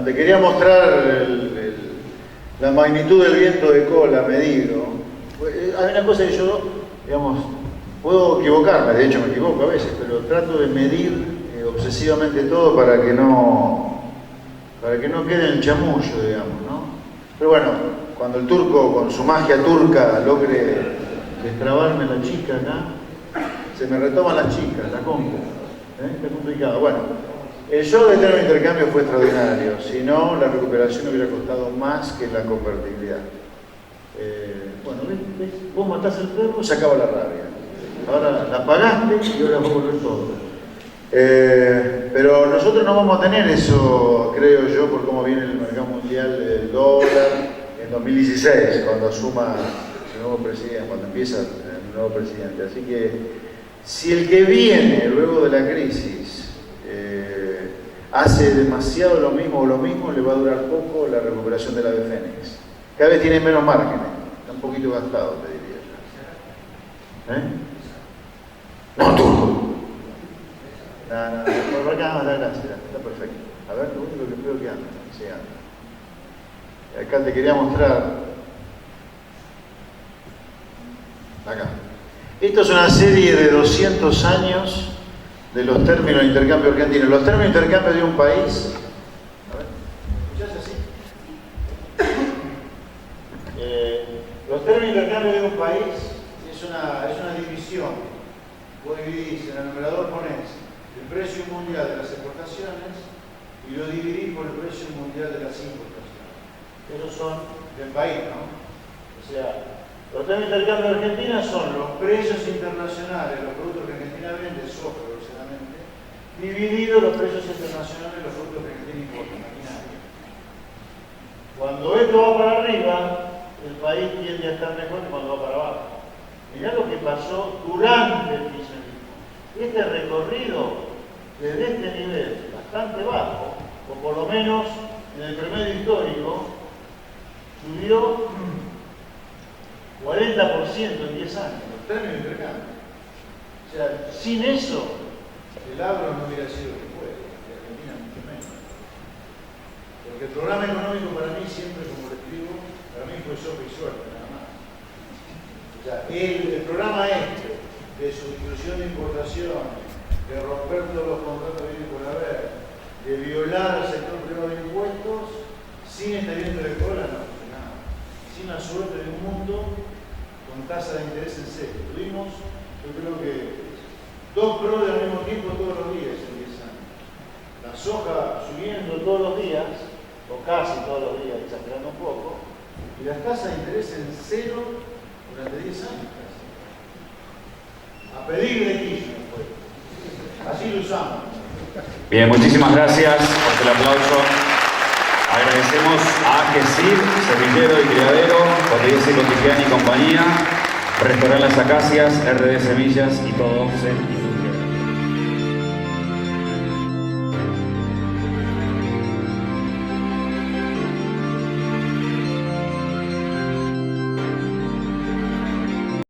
Te quería mostrar la magnitud del viento de cola, medido. Hay una cosa que yo, digamos, puedo equivocarme, de hecho me equivoco a veces, pero trato de medir obsesivamente todo para que no quede en el chamullo, digamos, ¿no? Pero bueno, cuando el turco con su magia turca logre destrabarme la chica acá, se me retoman las chicas, la compro. Está complicado. Bueno. El show de término de intercambio fue extraordinario, si no, la recuperación hubiera costado más que la convertibilidad. Bueno, ¿ves? Vos matás el perro, se acaba la rabia. Ahora la pagaste y ahora va a volver todo. Pero nosotros no vamos a tener eso, creo yo, por cómo viene el mercado mundial del dólar en 2016, cuando asuma el nuevo presidente, cuando empieza el nuevo presidente. Así que, si el que viene luego de la crisis hace demasiado lo mismo, le va a durar poco la recuperación de la de Fénix. Cada vez tiene menos márgenes, está un poquito gastado, te diría yo. No, turco. No, por acá, gracias, está perfecto. A ver, lo único que creo que anda, sí anda. Acá te quería mostrar, acá. Esto es una serie de 200 años de los términos de intercambio argentino. Los términos de intercambio de un país, a ver, ¿escuchás así? Los términos de intercambio de un país es una división. Vos dividís, en el numerador ponés el precio mundial de las exportaciones y lo dividís por el precio mundial de las importaciones. Esos son del país, ¿no? O sea, los términos de intercambio de Argentina son los precios internacionales, los productos que Argentina vende, soja, dividido los precios internacionales de los productos que Argentina importa, maquinaria. Cuando esto va para arriba, el país tiende a estar mejor que cuando va para abajo. Mirá lo que pasó durante el kirchnerismo. Este recorrido, desde este nivel bastante bajo, o por lo menos en el promedio histórico, subió 40% en 10 años, los términos de intercambio. O sea, sin eso, el agro no hubiera sido lo que fue, y Argentina mucho menos. Porque el programa económico para mí siempre, como le escribo, para mí fue sopa y suerte, nada más. O sea, el programa este, de sustitución de importaciones, de romper todos los contratos de bien por haber, de violar al sector privado de impuestos, sin estalamiento electoral no funcionaba. Sin la suerte de un mundo con tasa de interés en cero. Tuvimos, yo creo que, 2 PRODE al mismo tiempo todos los días en 10 años. La soja subiendo todos los días, o casi todos los días, exagerando un poco, y las tasas de interés en cero durante 10 años casi. A pedirle Kirchner, pues. Así lo usamos. Bien, muchísimas gracias por el aplauso. Agradecemos a AGESIR, Semillero y Criadero, JS Cotigiani y compañía, Restaurar Las Acacias, RD Semillas y todo.